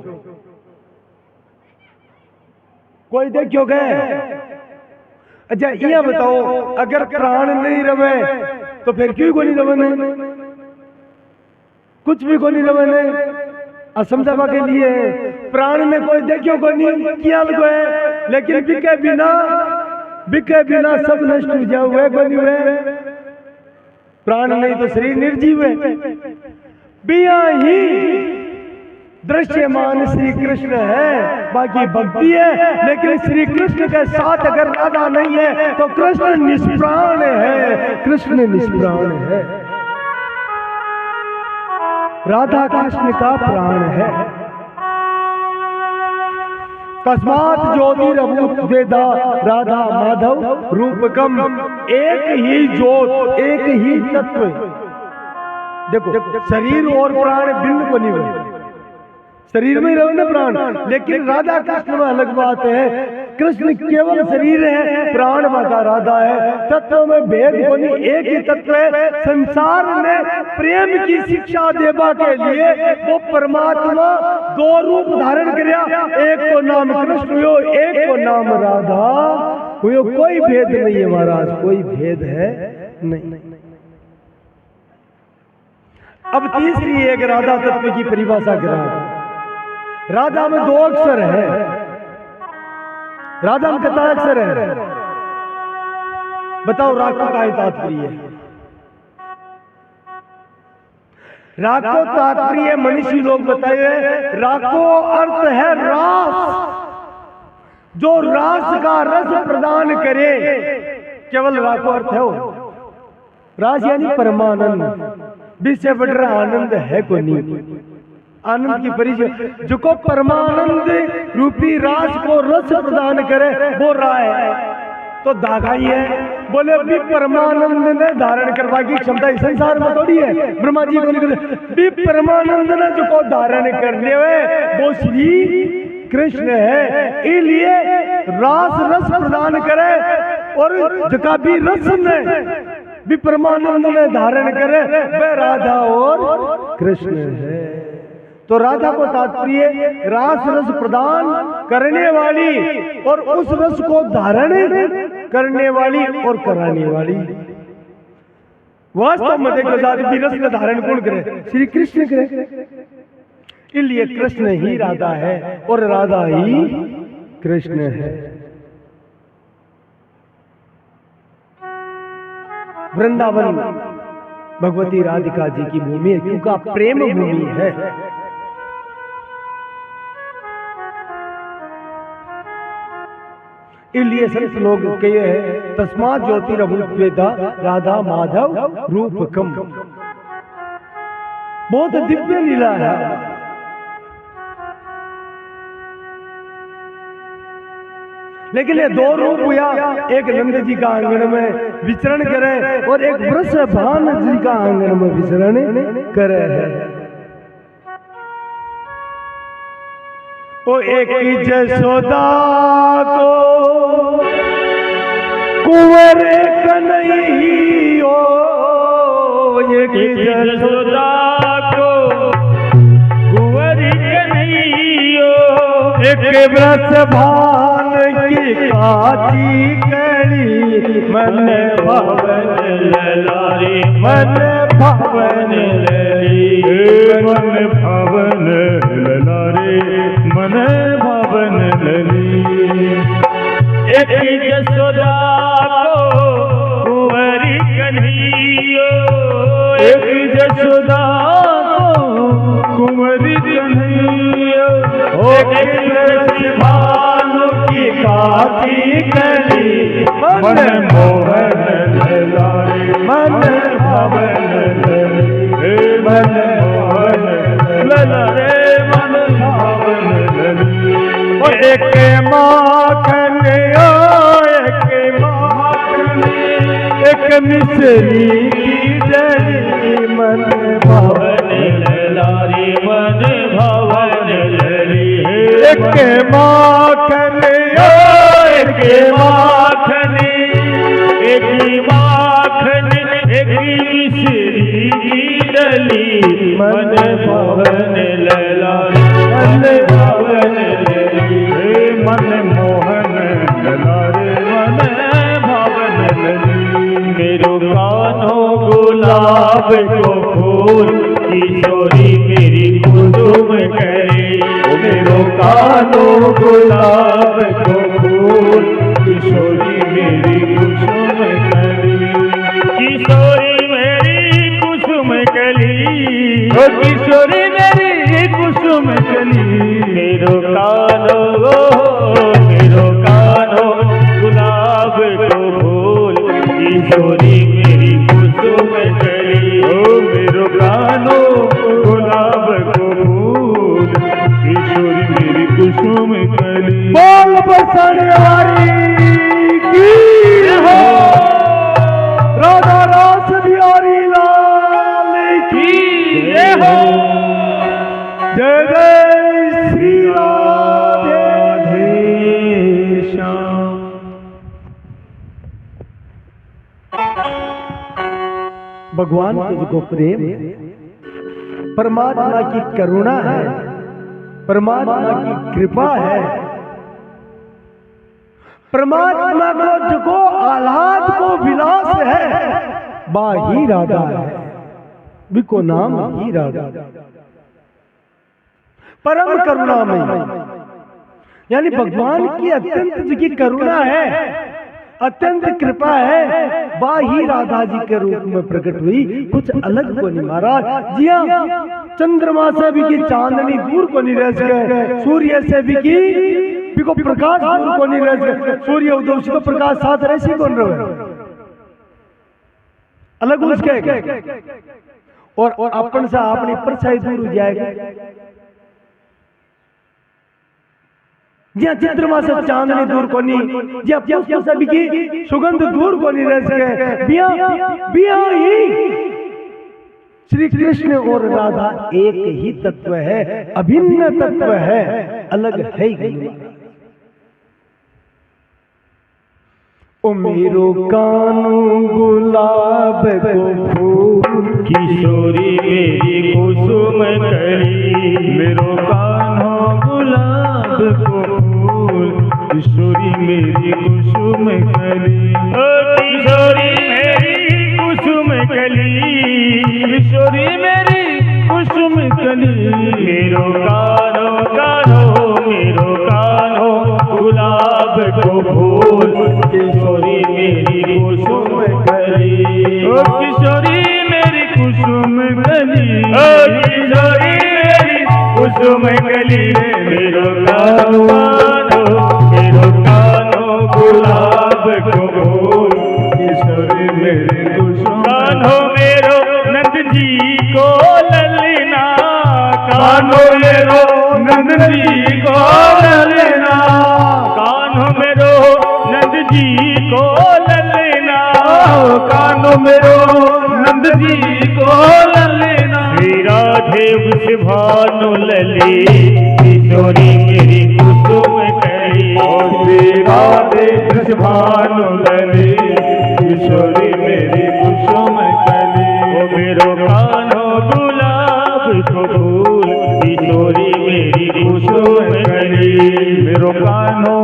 A: कोई देखियो गए? अच्छा ये बताओ अगर प्राण नहीं रवे तो फिर क्यों को नहीं रवे? कुछ भी को नहीं रवे असमझावा के लिए प्राण में कोई देखियो को नहीं किया है, लेकिन बिके बिना सब नष्ट हो जाओ हुए को नहीं हुए। प्राण नहीं तो शरीर निर्जीव है। बिया ही दृश्यमान श्री कृष्ण है, बाकी भक्ति है, लेकिन श्री कृष्ण के साथ अगर राधा नहीं है तो कृष्ण निष्प्राण है, कृष्ण निष्प्राण है, राधा कृष्ण का प्राण है। तस्मात् ज्योतिरभूत वेदा राधा माधव रूपकम, एक ही ज्योत एक ही तत्व। देखो शरीर और प्राण भिन्न को नहीं बने, शरीर में ही रहे ना प्राण, लेकिन राधा कृष्ण में अलग बात है। कृष्ण केवल शरीर है, प्राण माता राधा है, तत्व में भेद को नहीं, एक ही तत्व है। संसार ने प्रेम की शिक्षा देवा के लिए वो परमात्मा दो रूप धारण किया, एक को नाम कृष्ण हुयो, एक को नाम राधा हुयो। कोई भेद नहीं है महाराज, कोई भेद है नहीं। अब तीसरी एक राधा तत्व की परिभाषा करा। राधा में दो अक्षर है, राधा में कितना अक्षर है? बताओ राखो का तात्पर्य है? राखो तात्पर्य मनुष्य लोग बताए, राखो अर्थ है रास, जो रास का रस प्रदान करे, केवल राखो अर्थ है वो। रास यानी परमानंद, विषय बढ़ रहा आनंद है को नहीं। आनंद की परिचय जो को परमानंद रूपी रास को रस प्रदान करे वो राह है, तो धागा ही है। बोले अभी परमानंद ने धारण करवा की क्षमता इस संसार में थोड़ी है, ब्रह्मा जी को भी परमानंद ने जो को धारण कर ले वो श्री कृष्ण है। इसलिए रास रस प्रदान करे, और जका भी रस ने भी परमानंद ने धारण करे वह राधा और कृष्ण है। तो राधा को तात्पर्य रास रस प्रदान करने वाली और उस रस को धारण करने वाली और कराने वाली। वास्तव में देखो भी रस का धारण कौन करे? श्री कृष्ण करे। इसलिए कृष्ण ही राधा है और राधा ही कृष्ण है। वृंदावन भगवती राधिका जी की भूमि है, क्योंकि प्रेम भूमि है। इसलिए संत लोग कहे हैं तस्मात् ज्योतिरभूत वेदा राधा माधव रूपकम। बहुत दिव्य लीला है। लेकिन ये दो रूप हुआ, एक नंद जी का आंगन में विचरण करे और एक वृषभान जी का आंगन में विचरण करे है। ओ एक जसोदा को कुंवर कन्हैया, एक
B: जसोदा को कुंवर कन्हैया,
A: एक व्रत भान की काची कड़ी मन भवन
B: ललारी,
A: मन भवन लली,
B: मन भवन ललारी, मन भवन लली। एक जसोदा को कुंवरी कन्हैया, एक जसोदा को कुंवरी कन्हैया,
A: एक भानु की काची कड़ी मन मोहन ललारी, मन भवन लली, मन मोहन ललारी, मन भवन लली। एक माखन एक माखन, एक मिश्री की डली मन भवन
B: ललारी, मन भवन लली।
A: एक माखन
B: एक माखन, एक माखन, एक मिश्री की डली मन भवन ललारी, मन भवन लली, मन मोहन ललारी, मन भवन लली। मेरो कान्हो गुलाब को फूल, किशोरी मेरी कुसुम करे, मेरो कान्हो गुलाब को फूल, किशोरी मेरी कुसुम कली, किशोरी मेरी कुसुम कली, ओ किशोरी मेरी कुसुम कली। मेरो कान्हो गुलाब को फूल, किशोरी मेरी कुसुम कली, ओ मेरो कान्हो गुलाब को फूल, किशोरी मेरी कुसुम कली।
A: बोल बसनियारी की हो, राधा रास बिहारी लाल की जय हो, जय जय श्री राधे श्याम। भगवान तुझको प्रेम है, परमात्मा की करुणा है, परमात्मा की कृपा है, परमात्मा को जो आह्लाद को विलास है, बा ही राधा है, बिको नाम ही राधा। परम करुणामय, यानी भगवान की अत्यंत जी करुणा है, अत्यंत कृपा है, बा ही राधा जी के रूप में प्रकट हुई, कुछ अलग को नहीं। महाराज जी हाँ, चंद्रमा से भी की चांदनी दूर को नहीं रह सके, सूर्य से भी की बिको प्रकाश दूर को नहीं रह सके, सूर्य उदय से तो प्रकाश साथ रहे कौन रहे, अलग उसके और अपन से अपनी परछाई दूर हो जाएगा। जिया चंद्रमा से चांदनी दूर को नहीं, जिया पुष्प से भी की सुगंध दूर को नहीं रह सके, बिया बिया ही श्री कृष्ण और राधा एक ही तत्व है, अभिन्न तत्व है, अलग है ही। ओ मेरो कानू गुलाब को फूल,
B: किशोरी मेरी कुसुम कली, मेरो कान्हो गुलाब को फूल, किशोरी मेरी कुसुम कली, ओ किशोरी मेरी कुसुम कली, किशोरी मेरी कुसुम कली। मेरो कान्हो मेरो कान्हो गुलाब को फूल, किशोरी मेरी कुसुम कली, ओ किशोरी मेरी कुसुम कली, ओ किशोरी मेरी कुसुम कली। मेरो कान्हो गुलाब को फूल, किशोरी मेरी कुसुम। कान्हो मेरो नंद जी को ललना, कान्हो मेरो नंद जी को ललना, कान्हो मेरो नंद जी को ललना, कान्हो मेरो नंद जी को ललना। श्री राधे उस भानु लली, किशोरी मेरी श्री राधे कृष्ण भानु लली किशोरी मेरी कुसुम कली ओ मेरो कान्हो गुलाब को फूल किशोरी मेरी कुसुम कली मेरो कान्हो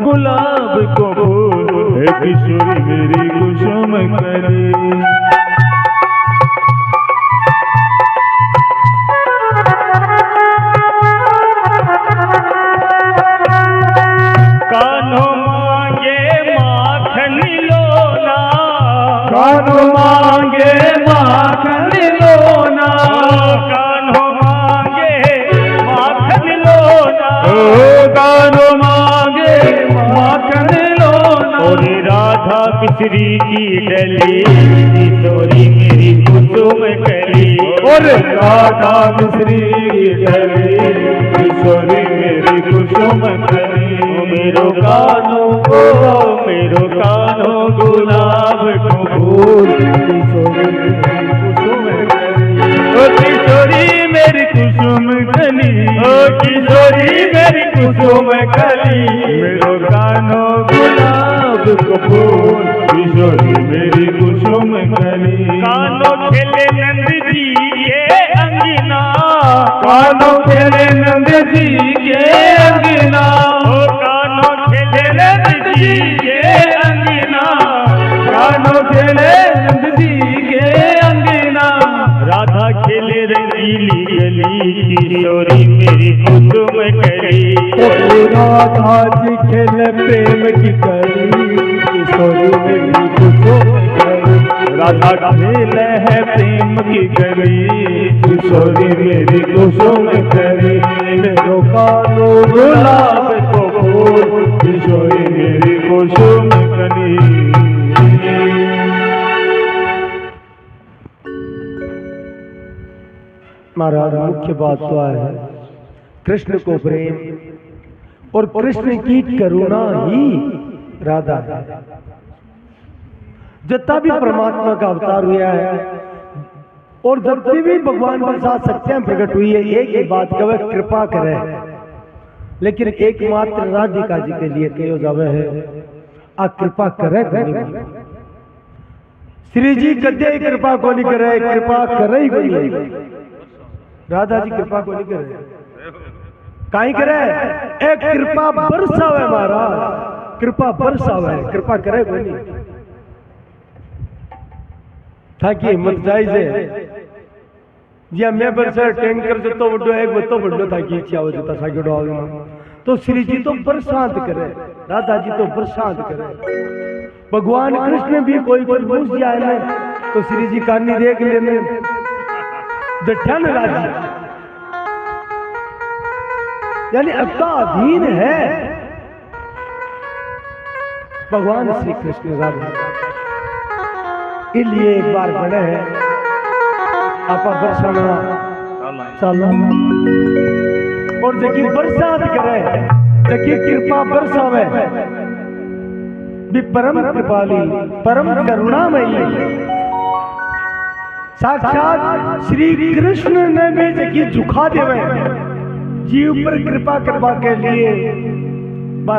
B: गुलाब को फूल है किशोरी मेरी कुसुम कली कान्हो मांगे माखन लोना
A: कान्हो मांगे माखन लोना
B: कान्हो मांगे माखन लोना
A: कान्हो मांगे माखन लोना
B: और राधा किशोरी की डली किशोरी मेरी कुसुम कली
A: और राधा मिश्री
B: डली किशोरी मेरी कुसुम कली मेरो कान्हो गुलाब को फूल किशोरी मेरी कुसुम कली ओ किशोरी मेरी कुसुम कली मेरो कान्हो गुलाब को फूल किशोरी मेरी कुसुम कली कान्हो खेले नंद जी के अंगना
A: कान्हो खेले नंद जी के अंगना
B: ओ कान्हो खेले नंद जी के अंगना
A: कान्हो खेले नंद जी के अंगना
B: राधा खेले रंगीली गली किशोरी मेरी कुसुम कली
A: राधा जी खेले प्रेम की कली किशोरी मेरी कुसुम कली
B: राधा खेले है प्रेम की गली किशोरी मेरी कुसुम कली
A: मेरो कान्हो गुलाब
B: को फूल किशोरी मेरी कुसुम कली
A: महाराज मुख्य बात तो है कृष्ण को प्रेम और कृष्ण की करुणा ही राधा है। जितना भी परमात्मा का अवतार हुआ है और जब भी भगवान के साथ सत्य प्रकट हुई है एक ही बात कहे कृपा करे लेकिन एकमात्र राधिका जी के लिए कहो जावे है आ कृपा करे श्री जी कदे कृपा को नहीं करे कृपा करे ही कोई नहीं राधा जी कृपा को नहीं करे काई करे एक कृपा बरसावे महाराज कृपा बरसावे कृपा करे कोई नहीं ताकि हिम्मत जायजे जी मैं बरसा टैंकर जतो बड़ो एक बतो बड़ो ताकि इच्छा हो जता सागे डोगे तो श्री जी तो बरसात करे राधा जी तो बरसात करे भगवान कृष्ण भी कोई कोई पूछ जाए ना तो श्री जी कानी देख लेने जठन राजी यानी अपना अधीन है भगवान श्री कृष्ण राधा इसलिए एक बार बने हैं आप बरसाना चलो और जकी बरसात करे जकी कृपा बरसावे भी परम कृपाली परम करुणामयी साक्षात श्री कृष्ण ने भी जकी झुका देवे जीव पर कृपा करवा के लिए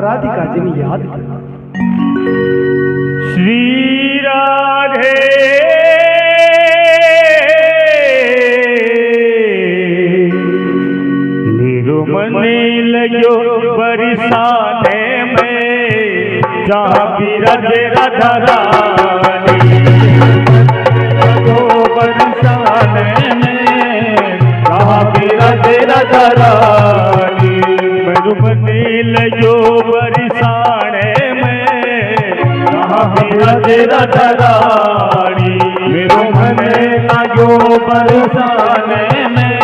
A: राधिका जी ने याद किया
B: श्री राधे निरुमने लगो बरसाने में जहाँ बिरज राधा रानी बरसाने में जहाँ बिरज राधा रानी निरुमने लगो बरसाने में जहाँ बिरज राधा रानी मेरो मने लगो बरसाने में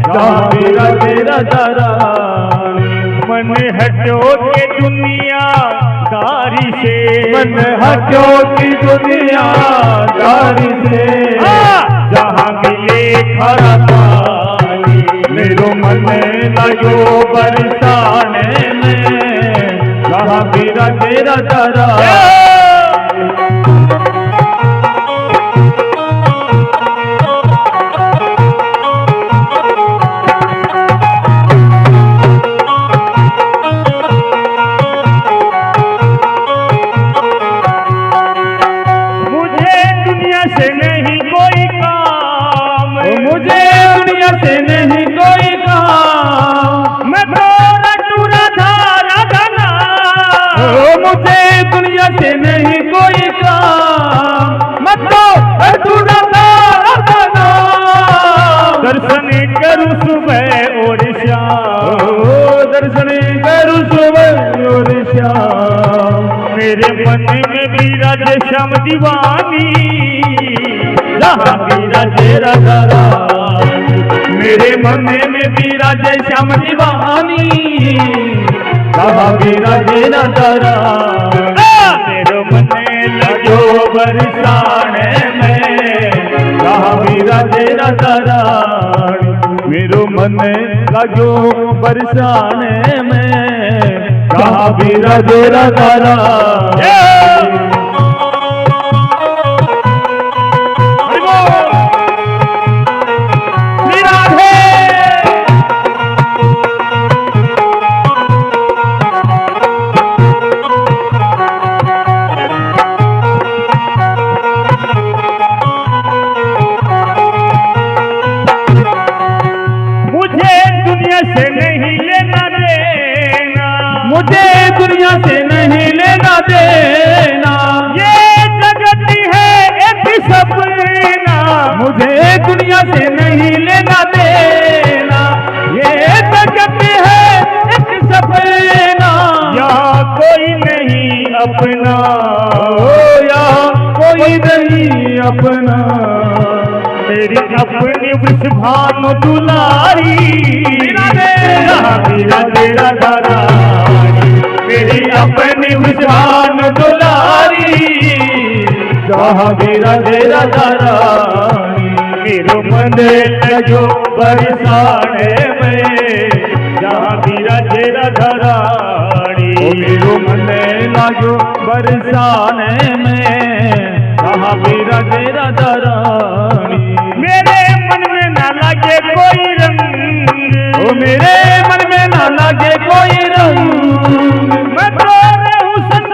B: जहाँ बिरज राधा रानी मन हटो के दुनिया दारी से
A: मन हटो की दुनिया दारी से
B: जहाँ मिले खरा पानी मेरो मन लगो बरसाने में जहाँ बिरज राधा रानी नहीं कोई काम, मैं तो अधूरा तारा दर्शन करूं सुबह और शाम, दर्शन करूं सुबह और शाम। मेरे मन में विराजे श्याम दीवानी, जहाँ विराजे राधा रानी। मेरे मन में विराजे श्याम दीवानी, जहाँ विराजे राधा रानी। मेरे मन लगो बरसाने में, जहाँ विराजे राधा रानी। मेरो मन लगो बरसाने में, जहाँ विराजे राधा रानी। मुझे दुनिया से नहीं लेना देना, ये जगत है एक सपना। मुझे दुनिया से नहीं लेना देना, ये जगत है एक सपना। यहाँ कोई नहीं अपना, यहाँ कोई नहीं अपना। मेरी अपनी विषभानु दुलारी, मेरा तेरा धारा। मेरी अपनी विषभानु दुलारी, जहाँ मेरा तेरा धारा। मेरो मन लगो बरसाने में, जहाँ मेरा तेरा धारा। मेरो मन लगो बरसाने में, जहाँ मेरा तेरा धारा। मेरे मन में ना लगे कोई रंग, ओ मेरे मन में ना लगे कोई रंग। मैं तो रहूं संत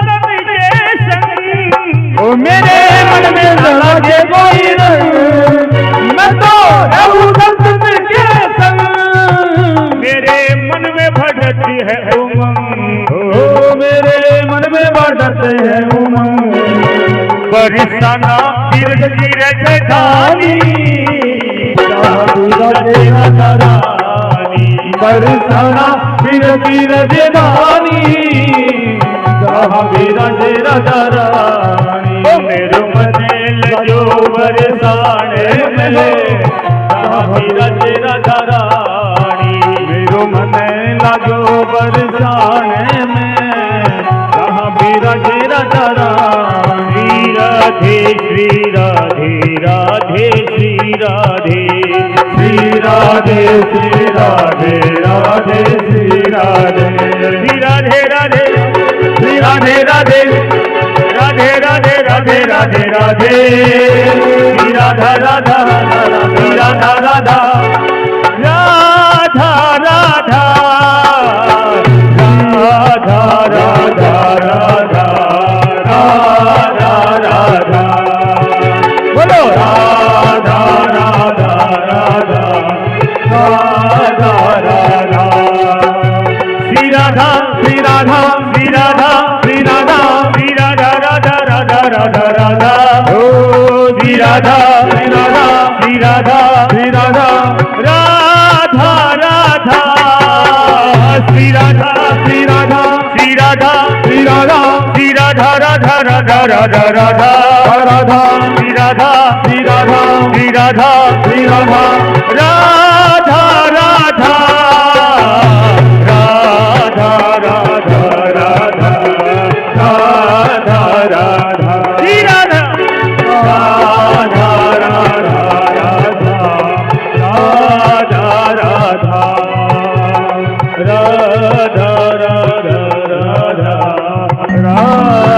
B: के संग, ओ मेरे मन में ना लगे कोई रंग। मैं तो रहूं संत के संग। मेरे मन में भटकती है उमंग, ओ मेरे मन में भटकते है उमंग। बरसाना तीर्थ तीरथ धानी, बरसाना तीर्थ तीरथ धानी, जहाँ विराजे राधा रानी। मेरो मन लगो बरसाने में, जहाँ विराजे राधा रानी। मेरो मन लगो बरसाने में, जहाँ विराजे राधा रानी। राधे श्री राधे राधे श्री राधे, श्री राधे श्री राधे राधे श्री राधे, श्री राधे राधे श्री राधे राधे राधे राधे राधे राधे राधे। श्री राधा राधा श्री राधा राधा राधा राधा राधा राधा राधा राधा। बोलो राधा राधा राधा राधा राधा। श्री राधा श्री राधा श्री राधा श्री राधा श्री राधा राधा राधा राधा राधा। ओ श्री राधा श्री राधा श्री राधा श्री राधा राधा राधा। श्री राधा श्री राधा श्री राधा श्री राधा श्री राधा राधा राधा राधा राधा राधा। श्री राधा श्री राधा श्री राधा श्री राधा राधा राधा राधा राधा राधा राधा राधा। श्री राधा राधा राधा राधा राधा राधा राधा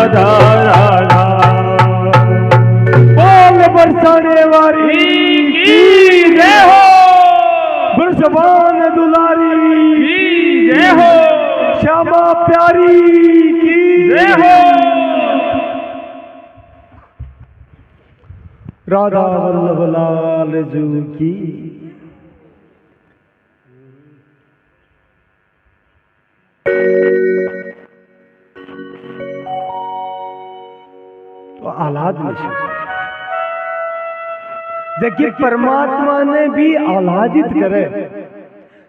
B: राधा राधा।
A: बोल बरसाने वाली
B: की जय हो,
A: बरसवान दुलारी
B: की जय हो,
A: श्यामा प्यारी की
B: जय हो।
A: राधा वल्लभ लाल जू की। तो आह्लाद नहीं। देखिए परमात्मा ने भी आह्लादित करे,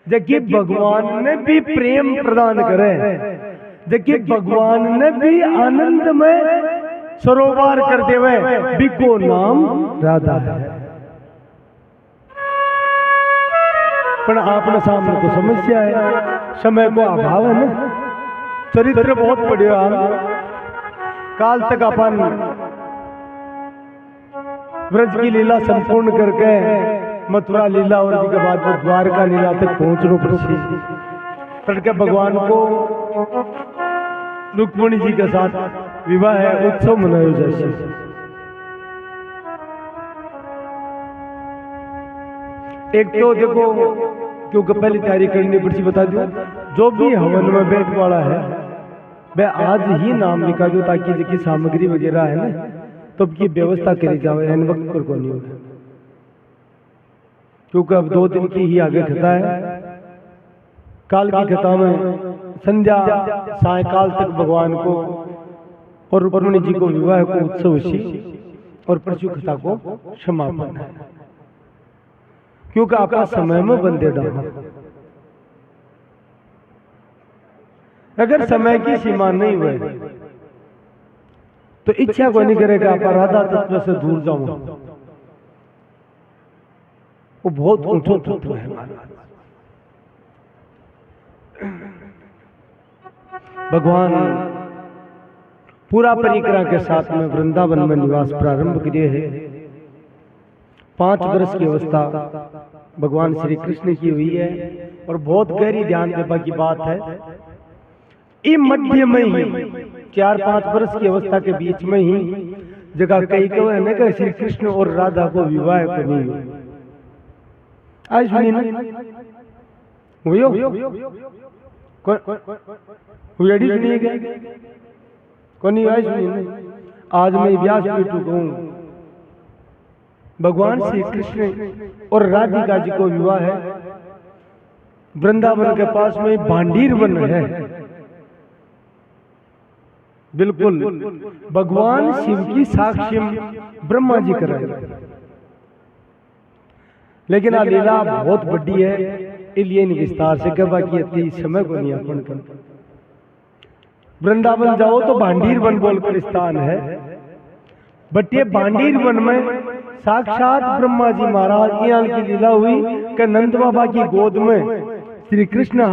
A: देखिए भगवान ने भी प्रेम प्रदान करे, देखिए भगवान ने भी आनंद में सरोवर कर देवे, बिको नाम राधा है। पर आपने सामने तो समस्या है, समय को अभाव है ना, चरित्र बहुत बढ़िया। काल तक अपन व्रज की लीला संपूर्ण करके मथुरा लीला और के बाद वो द्वारका लीला तक पहुंचने पर के भगवान को रुक्मिणी जी के साथ विवाह है उत्सव मनायो जैसे। एक तो देखो क्योंकि पहली तैयारी करनी पड़ती, बता दो जो भी हवन में बैठ वाला है वह आज ही नाम लिखा दो, ताकि देखिए सामग्री वगैरह है ना तब की व्यवस्था करी जाए, एन वक्त पर कोई नहीं होगा, क्योंकि अब 2 दिन की ही आगे कथा है। काल की कथा में संध्या सायकाल तक भगवान को और रुक्मिणी जी को विवाह को उत्सव सी और परशु कथा को समापन है, क्योंकि आपका समय में बंदे डाला। अगर समय की सीमा नहीं हुए तो इच्छा को नहीं करेगा आप राधा तत्व से दूर जाऊं, वो बहुत ऊंचो तत्व है हमारा। भगवान पूरा परिक्रमा के साथ में वृंदावन में निवास प्रारंभ किए हैं। 5 वर्ष की अवस्था भगवान श्री कृष्ण की हुई है और बहुत गहरी ध्यान देने की बात है। इस मध्य में ही 4-5 वर्ष की अवस्था के बीच में ही जगह कई कहो है ना कि श्री कृष्ण और राधा को विवाह को नहीं हुआ। आज सुनिए ना सुनिएगा कौन नहीं आज सुनिए। आज मैं व्यास पीठ कहूं भगवान श्री कृष्ण और राधिका जी को विवाह है। वृंदावन के पास में भांडीर वन है, बिल्कुल भगवान शिव की साक्षी ब्रह्मा जी कराए, लेकिन आ लीला बहुत बड़ी है, इसलिए विस्तार से कह बाकी समय को नहीं अपन कर। वृंदावन जाओ तो भांडीर वन बोलकर स्थान है, बट ये भांडीर वन में साक्षात ब्रह्मा जी महाराज यहाँ की लीला हुई कि नंद बाबा की गोद में श्री कृष्ण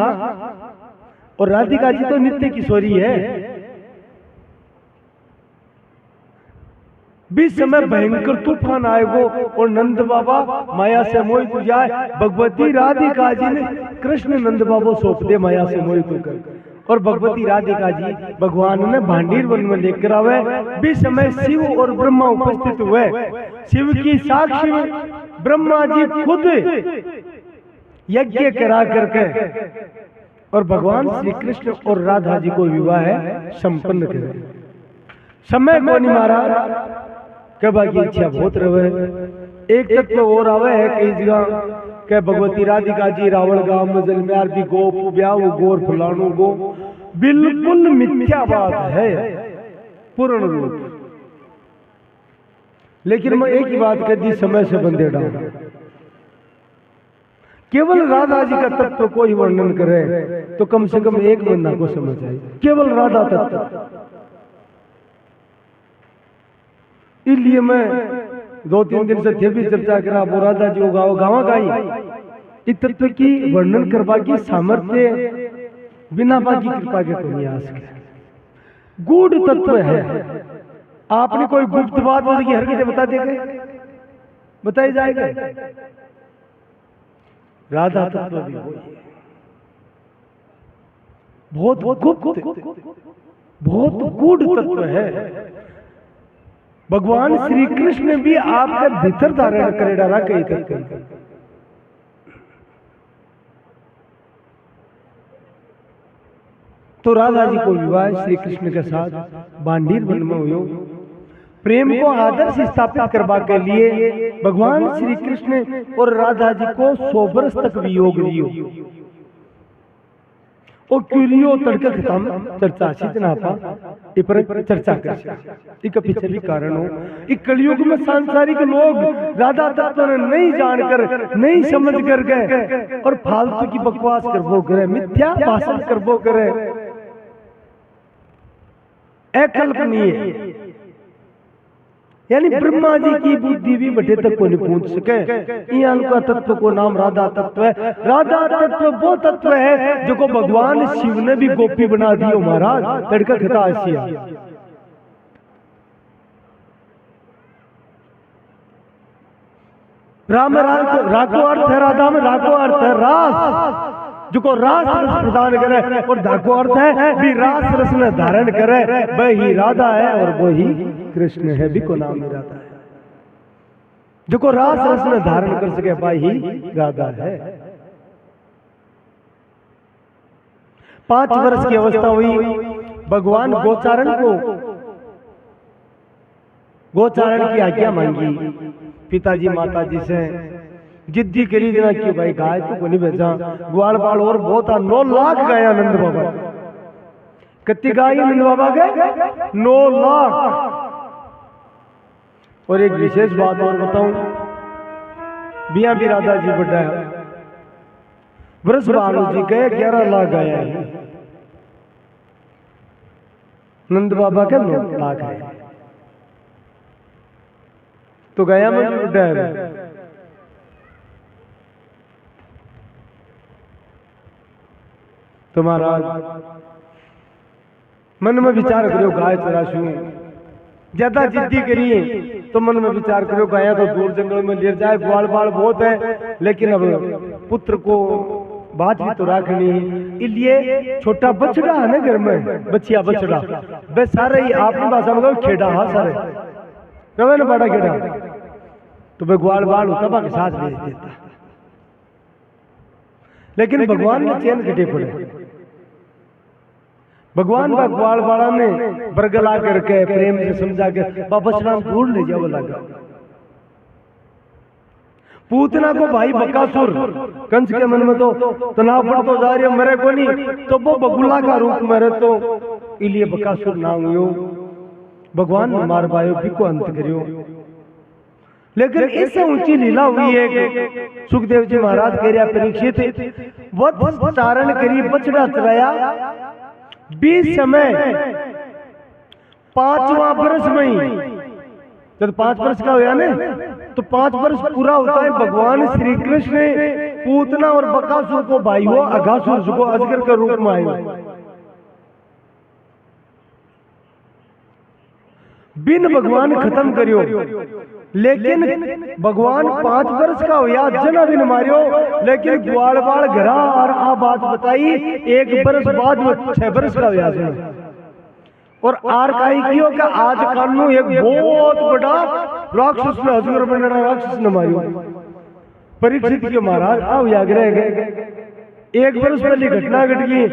A: और राधिका जी तो नित्य किशोरी है। बीच समय भयंकर तूफान आएगो और नंद बाबा माया से मोहित हो जाए। भगवती राधिका जी ने कृष्ण नंद बाबा सौंप दे माया से मोहित होकर, और भगवती राधिका जी भगवान ने भांडीर वन में लेकर आवे। बीच समय शिव और ब्रह्मा उपस्थित हुए। शिव की साक्षी में ब्रह्मा जी खुद यज्ञ करा करके और भगवान श्री कृष्ण और राधा जी को विवाह संपन्न करे। समय को नहीं मारा कब की इच्छा बहुत रहे। एक तत्व और आवे है कई जगह के भगवती राधिका जी रावण गांव में जल में भी गोप ब्याह गोर फुलाणु गो, बिल्कुल मिथ्या बात है पूर्ण रूप। लेकिन मैं एक ही बात कह दी, समय से बंदे डाल केवल राधा जी का तत्व कोई वर्णन करे तो कम से कम 1 महीना को समझ आए, केवल राधा तत्व। इसलिए मैं 2-3 दिन से थे भी चर्चा करा वो राधा जी गाँव गाँव गाई इस तत्व की वर्णन करवा की सामर्थ्य बिना बाकी कृपा के तो नहीं आ सके। गूढ़ तत्व है। आपने कोई गुप्त बात बोली हर किसी बता देंगे, बताई जाएगा। राधा तत्व भी वही बहुत गुप्त बहुत गूढ़ तत्व है। भगवान श्री कृष्ण भी आपके भीतर धारण करे डाला कई तत्व। तो राधा जी को विवाह श्री कृष्ण के साथ भांडीर वन में हुआ। प्रेम को आदर्श स्थापित करवा के लिए भगवान श्री कृष्ण और राधा जी को 100 वर्ष तक वियोग लियो ओ क्यूरियो तड़के खत्म चर्चा सीतना आपा इपर चर्चा कर इक पीछे भी कारण हो इक कलयुग में सांसारिक लोग राधा तत्व ने नहीं जानकर नहीं समझ कर गए और फालतू की बकवास करबो करे मिथ्या भाषण करबो करे अकल्पनीय यानी ब्रह्मा जी की बुद्धि भी बटे तक को नहीं पहुंच सके यहाँ का तत्व को नाम राधा तत्व है। राधा तत्व वो तत्व है जो को भगवान शिव ने भी गोपी बना दियो महाराज तड़का खता आसिया। राम राको अर्थ है राधा में राको अर्थ है रास जो को रास रस प्रदान करे और धाको अर्थ है भी रास रस ने धारण करे वही राधा है और वही कृष्ण है भी को नाम ही राधा है जो को रास रस ने धारण कर सके वही राधा है। 5 वर्ष की अवस्था हुई भगवान गोचारण की आज्ञा मांगी पिताजी माताजी से जिद्दी करी देना क्यों भाई गाय तो को नहीं बेचा ग्वाल बाल और बहुत 9 लाख गाया नंद बाबा कितनी गाय नंद बाबा के 9 लाख। और एक विशेष बात और बताऊं बिया भी राधा जी बड़ा है वृष बालू जी के 11 लाख गाया है नंद बाबा के 9 लाख है तो गया में बड़ा है। तो महाराज मन में विचार करो गाय चराशू ज्यादा जिद्दी करिए तो मन में विचार करो गाया तो दूर जंगल में ले जाए ग्वाल बाल बहुत है लेकिन अब पुत्र को बात भी तो रखनी है इसलिए छोटा बछड़ा है ना घर में बच्चिया बछड़ा बस सारे ही आपकी भाषा में खेड़ा हाँ सारे रवे ना बड़ा खेड़ा तो वह ग्वाल बाल तबा के साथ भेज देता लेकिन भगवान ने चैन कटे पड़े भगवान का ग्वाल बाड़ा ने बरगला करके प्रेम से समझा के बछड़ा दूर ले जाओ लगा पूतना को भाई बकासुर कंस के मन में तो तनाव पड़ तो जा रही मरे को नहीं तो वो बगुला का रूप मरे तो इसलिए बकासुर नाम हुई भगवान ने मार पायो भी को अंत करियो। लेकिन इससे ऊंची लीला हुई है सुखदेव जी महाराज कह रहा परीक्षित वध चारण करी बछड़ा चराया 20 समय 5वां वर्ष में ही जब 5 वर्ष का हुआ ना तो 5 वर्ष पूरा होता है भगवान श्री कृष्ण ने पूतना और बकासुर को भाई हो अघासुर को अजगर के रूप में आए बिन भगवान खत्म करियो लेकिन भगवान 5 वर्ष का हुआ जना बिन मारियो लेकिन ग्वाल बाल घरा और आ बात बताई 1 वर्ष बाद में 6 वर्ष का हुआ और आर काई कियो का आज कानू एक बहुत बड़ा राक्षस ने अजगर बना राक्षस ने मारियो परीक्षित के महाराज आओ याग्रह गए 1 वर्ष पहले घटना घट गई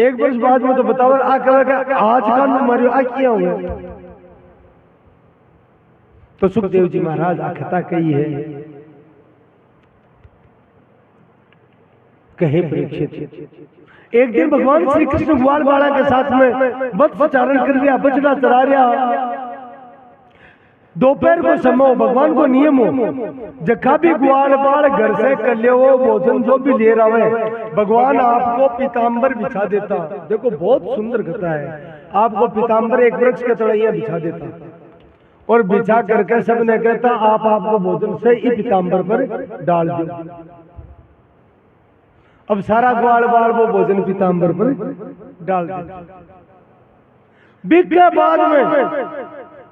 A: 1 वर्ष बाद में तो बताओ आ कहा आज कानू मारियो आ क्या हुआ तो सुखदेव जी महाराज आखता कही है कहे परीक्षित एक दिन भगवान श्री कृष्ण ग्वाल बाड़ा के साथ में वत्स चारण कर रहा बछड़ा चरा रहा दोपहर को समय भगवान को नियम हो जखा भी ग्वाल बाड़ घर से कर ले वो भोजन जो भी ले रहा है भगवान आपको पीताम्बर बिछा देता। देखो बहुत सुंदर कथा है आपको पीताम्बर एक वृक्ष के तलैया बिछा देता और बिछा करके सबने कहता आप आपको भोजन से ही पीताम्बर पर डाल दो। अब सारा ग्वाल बाल वो भोजन पीताम्बर पर डाल दो बिक के बाद में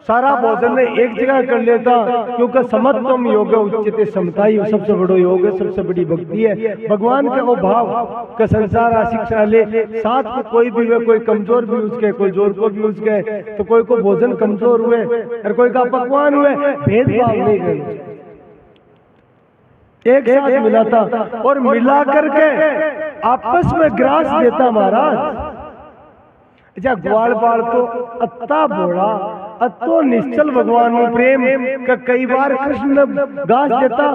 A: सारा भोजन ने एक जगह कर लेता क्योंकि समत्वम योग उच्चते समता ही सबसे बड़ो योग है सबसे बड़ी भक्ति है भगवान के वो भाव का संसार शिक्षा ले साथ में कोई भी हुए कोई कमजोर भी उसके कोई जोर को भी उसके तो कोई को भोजन कमजोर हुए और कोई का पकवान हुए भेदभाव नहीं करना एक साथ मिलाता और मिला करके आपस में ग्रास देता महाराज। अच्छा ग्वाल बाल तो अत्ता बोला अतो निश्चल भगवान में प्रेम का कई बार कृष्ण घास देता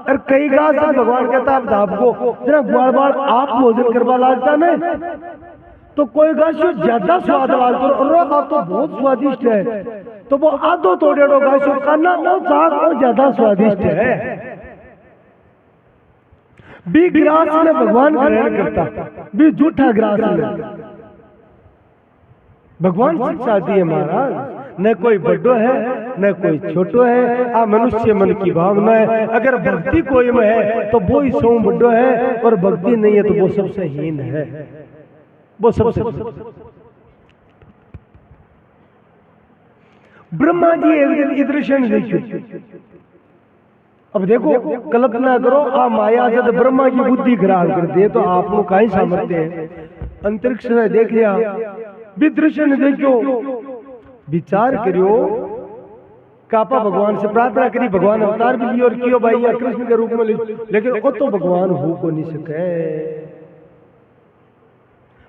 A: और कई गास भगवान कहता अब आपको जरा ग्वाल बाल आप भोजन करवा लागता ना तो कोई गाछ ज्यादा स्वाद लागतो और आप तो बहुत स्वादिष्ट है तो वो आधो तोड़ेड़ो गाछ करना वो साग वो ज्यादा स्वादिष्ट है। बी ग्रास ने भगवान ग्रहण करता बी झूठा ग्रास ने भगवान शिक्षा दिए महाराज न कोई बड़ो है न कोई छोटो है आ मनुष्य मन की भावना है। अगर भक्ति कोई में है तो वो ही सौ बड़ो है और भक्ति नहीं है तो वो सबसे हीन है वो सबसे। ब्रह्मा जी एक दृश्य देखियो अब देखो कल्पना करो आ माया जब ब्रह्मा की बुद्धि खराब कर दे तो आप लोग कहीं सामर्थ्य है अंतरिक्ष में देख लिया दृश्य ने देखो विचार करियो कापा भगवान से प्रार्थना करी भगवान अवतार भी लियो और कियो भाई या कृष्ण के रूप में लेकिन वो तो भगवान हो को नहीं सके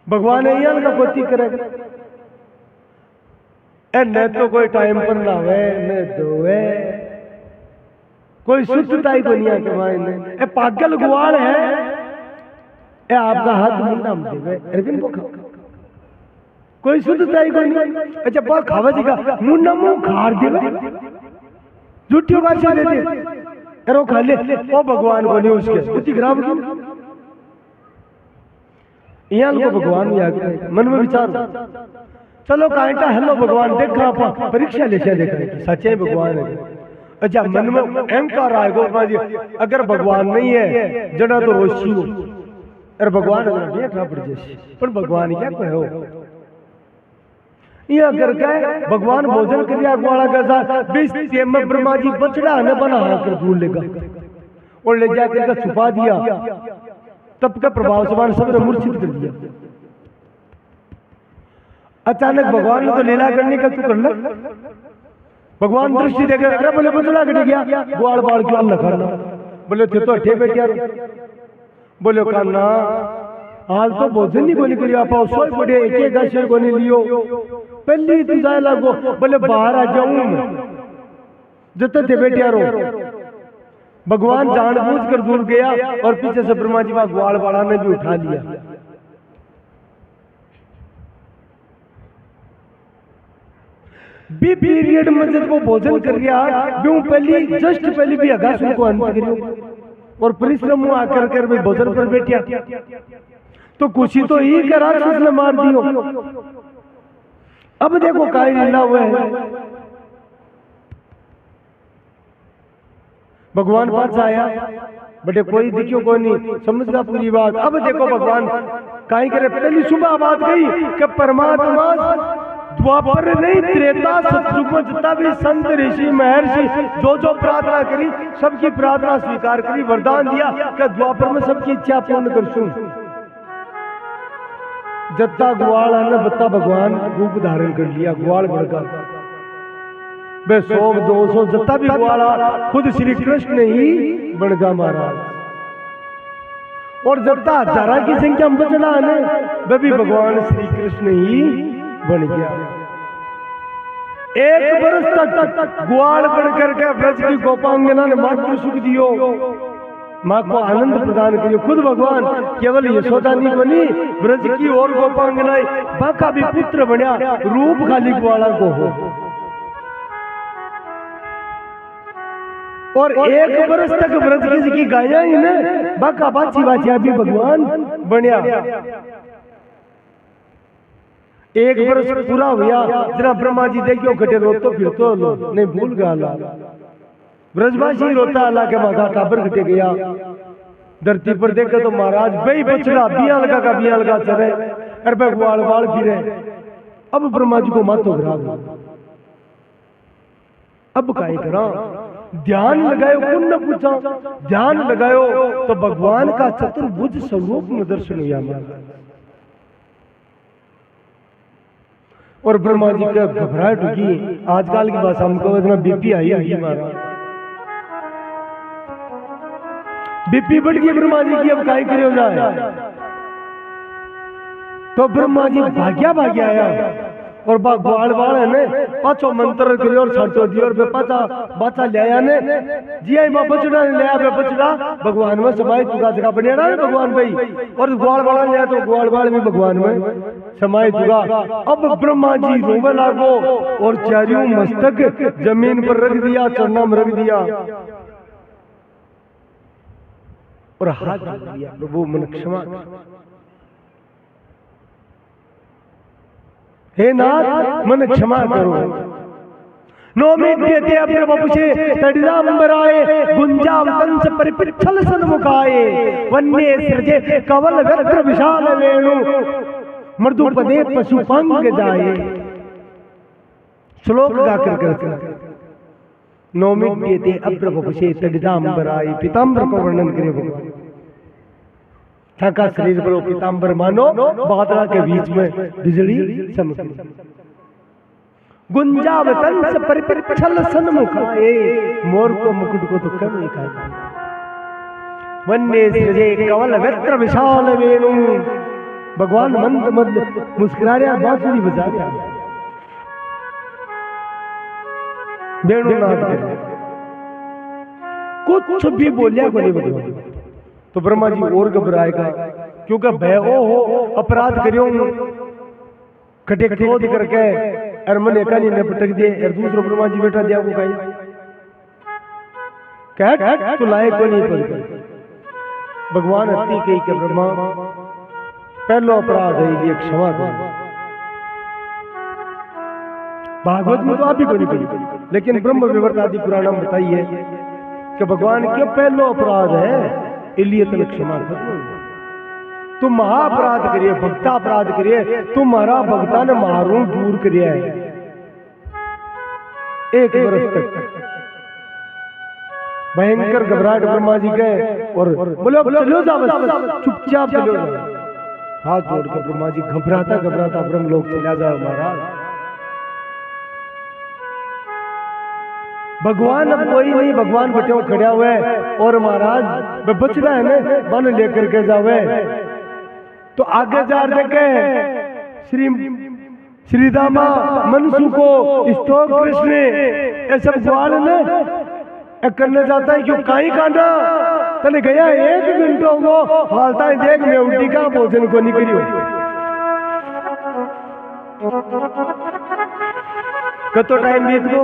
A: भगवान यहाँ का कोती करेगा न तो कोई टाइम पर नहावे न धोवे कोई शुद्धता ही दुनिया के मायने पागल गुआल है ए आपका हाथ मुंडा में देवे अरविंद को कोई शुद्धता ही कोई नहीं। अच्छा बहुत खावा जी का मुंडा मुंह खार देवे झूठियों का दे दे करो खा ले ओ भगवान को नहीं उसके बुद्धि खराब की यहाँ को भगवान भी आगे मन में विचार चलो कांटा हेलो भगवान देखा आप परीक्षा लेके देखा सच्चे भगवान है। अच्छा मन में अहंकार आए गोपाल जी अगर भगवान नहीं है जना तो रोशी हो अरे भगवान पड़ जैसे पर भगवान क्या कहो यहाँ करके भगवान भोजन करिया ग्वाला का साथ ब्रह्मा जी बछड़ा न बना कर भूल लेगा और ले जाकर छुपा दिया तब का प्रभाव समान सबने मूर्छित कर दिया। अचानक भगवान ने तो लीला करने का तू कर ला भगवान दृष्टि देखे अरे बोले बछड़ा कट गया ग्वाल बाल क्यों न करना बोले थे तो अठे बेटिया बोले कान्ना हाल तो भोजन नहीं कोनी करिया पाओ सोई पड़े एक एक गाछर कोनी लियो पहली तू जाए लागो बोले बाहर आ जाऊं जते थे बेटिया रो भगवान जानबूझ कर दूर गया और पीछे से ब्रह्मा जी का ग्वाल बाड़ा ने भी उठा लिया। बी पीरियड में जब वो भोजन कर रहा ब्यों पहली जस्ट पहली भी अगासुन को अंत करियो और परिश्रम आकर कर भी भोजन पर बैठिया तो कुछ ही तो ही का राक्षस ने मार दियो। अब देखो काय लीला हुआ है भगवान पास आया बटे कोई दिखियो कोई नहीं समझ पूरी बात। अब देखो भगवान काई करे पहली सुबह बात गई कि परमात्मा द्वापर नहीं त्रेता सतयुग में जितना भी संत ऋषि महर्षि जो प्रार्थना करी सबकी प्रार्थना स्वीकार करी वरदान दिया कि द्वापर में सबकी इच्छा पूर्ण करसूं। जत्ता ग्वाल है बत्ता भगवान रूप धारण कर लिया ग्वाल बढ़कर बे 100-200 जत्ता भी ग्वाला खुद श्री कृष्ण ही बढ़गा महाराज और जत्ता हजारा की संख्या में बचना है वह भी भगवान श्री कृष्ण ही बन गया। एक वर्ष तक ग्वाल बनकर के ब्रज की गोपांगना ने मातृ सुख दियो माँ को आनंद प्रदान करियो। खुद भगवान केवल यशोदा नहीं बनी ब्रज की और गोपांगनाएं बाका भी पुत्र बना रूप खाली ग्वाला को हो और एक वर्ष तक ब्रज की गाया ही ने बाका बाची बाची भी भगवान बनया। एक वर्ष पूरा हुआ जरा ब्रह्मा जी देखियो घटे रो तो फिर तो लो नहीं भूल गया ब्रजवासी रोता अल्लाह के माथा टाबर घटे गया धरती पर देखे तो महाराज बई बचड़ा बिया लगा का बिया लगा चले अरे ग्वाल बाल फिरे। अब ब्रह्मा जी को मातो खराब अब काई करा ध्यान लगायो पुण्य पूछा ध्यान लगायो तो भगवान का चतुर्भुज स्वरूप में दर्शन हुआ महाराज और ब्रह्मा जी का घबराहट होगी आजकल की भाषा हमको इतना बीपी आई है महाराज बीपी बढ़ गई ब्रह्मा जी की अब काई करे जाए तो ब्रह्मा जी भाग्या आया और बा ग्वाल बाल है ने पाछो मंत्र करियो और छाटो दियो और बे पाछा बाचा ले आया ने जी आई मां बचड़ा ले आ बे बचड़ा भगवान में समाई तुगा जगह बनेड़ा है भगवान भाई और ग्वाल बाल ले तो ग्वाल बाल भी भगवान में समाई तुगा। अब ब्रह्मा जी रोवे लागो और चारों मस्तक जमीन पर रख दिया, चरना में रख दिया और हाथ जोड़ दिया, प्रभु मन क्षमा हे नाथ मन क्षमा करो। नौमी देते अपने बपुषे तड़िदांबराए गुंजावतंस परिपिच्छल सन्मुखाए वन्य सृजे कवल व्यग्र विशाल वेणु मृदुपदे पशुपंग जाए। श्लोक गाकर करते नौमी देते अपने बपुषे तड़िदांबराए पीताम्बर को वर्णन करे भगवान थाका शरीर पर पीताम्बर मानो बादल के बीच में बिजली चमकी। गुंजावतंस परिपिच्छल सन्मुखाए मोर को मुकुट को तो कम ही खाए वन्य सृजे कवल व्यग्र विशाल वेणु भगवान मंद मंद मुस्कुरा रहा बांसुरी बजा रहा वेणु नाद कुछ भी बोलिया को नहीं भगवान। तो ब्रह्मा जी और घबराएगा क्योंकि भय हो अपराध करियो कटे क्रोध करके और मन एका नहीं पटक दे और दूसरो ब्रह्मा जी बेटा दिया को कहे तो लायक को नहीं पड़ता। भगवान अति कही के ब्रह्मा पहलो अपराध है ये क्षमा करो। भागवत में तो आप ही को नहीं कही लेकिन ब्रह्म विवर्त आदि पुराण में बताइए कि भगवान क्यों पहलो अपराध है इसलिए तन क्षमा करो। तुम महाअपराध करिए भक्ता अपराध करिए तुम्हारा भक्ता ने मारू दूर करिए 1 वर्ष तक भयंकर घबराहट ब्रह्मा जी के और बोलो चलो जाओ चुपचाप चलो जाओ। हाथ जोड़कर ब्रह्मा जी घबराता घबराता ब्रह्मलोक चला जाओ महाराज। भगवान अब कोई नहीं भगवान बटे खड़ा हुआ है और महाराज बचना है ना बन लेकर के जावे तो आगे जा देखे श्री दामा मनसु को स्तोक कृष्ण ये सब ग्वाल ने करने जाता है क्यों काई कांडा तने गया 1 घंटा हो हालता है देख मैं उल्टी का भोजन को नहीं करियो कतो टाइम बीत गो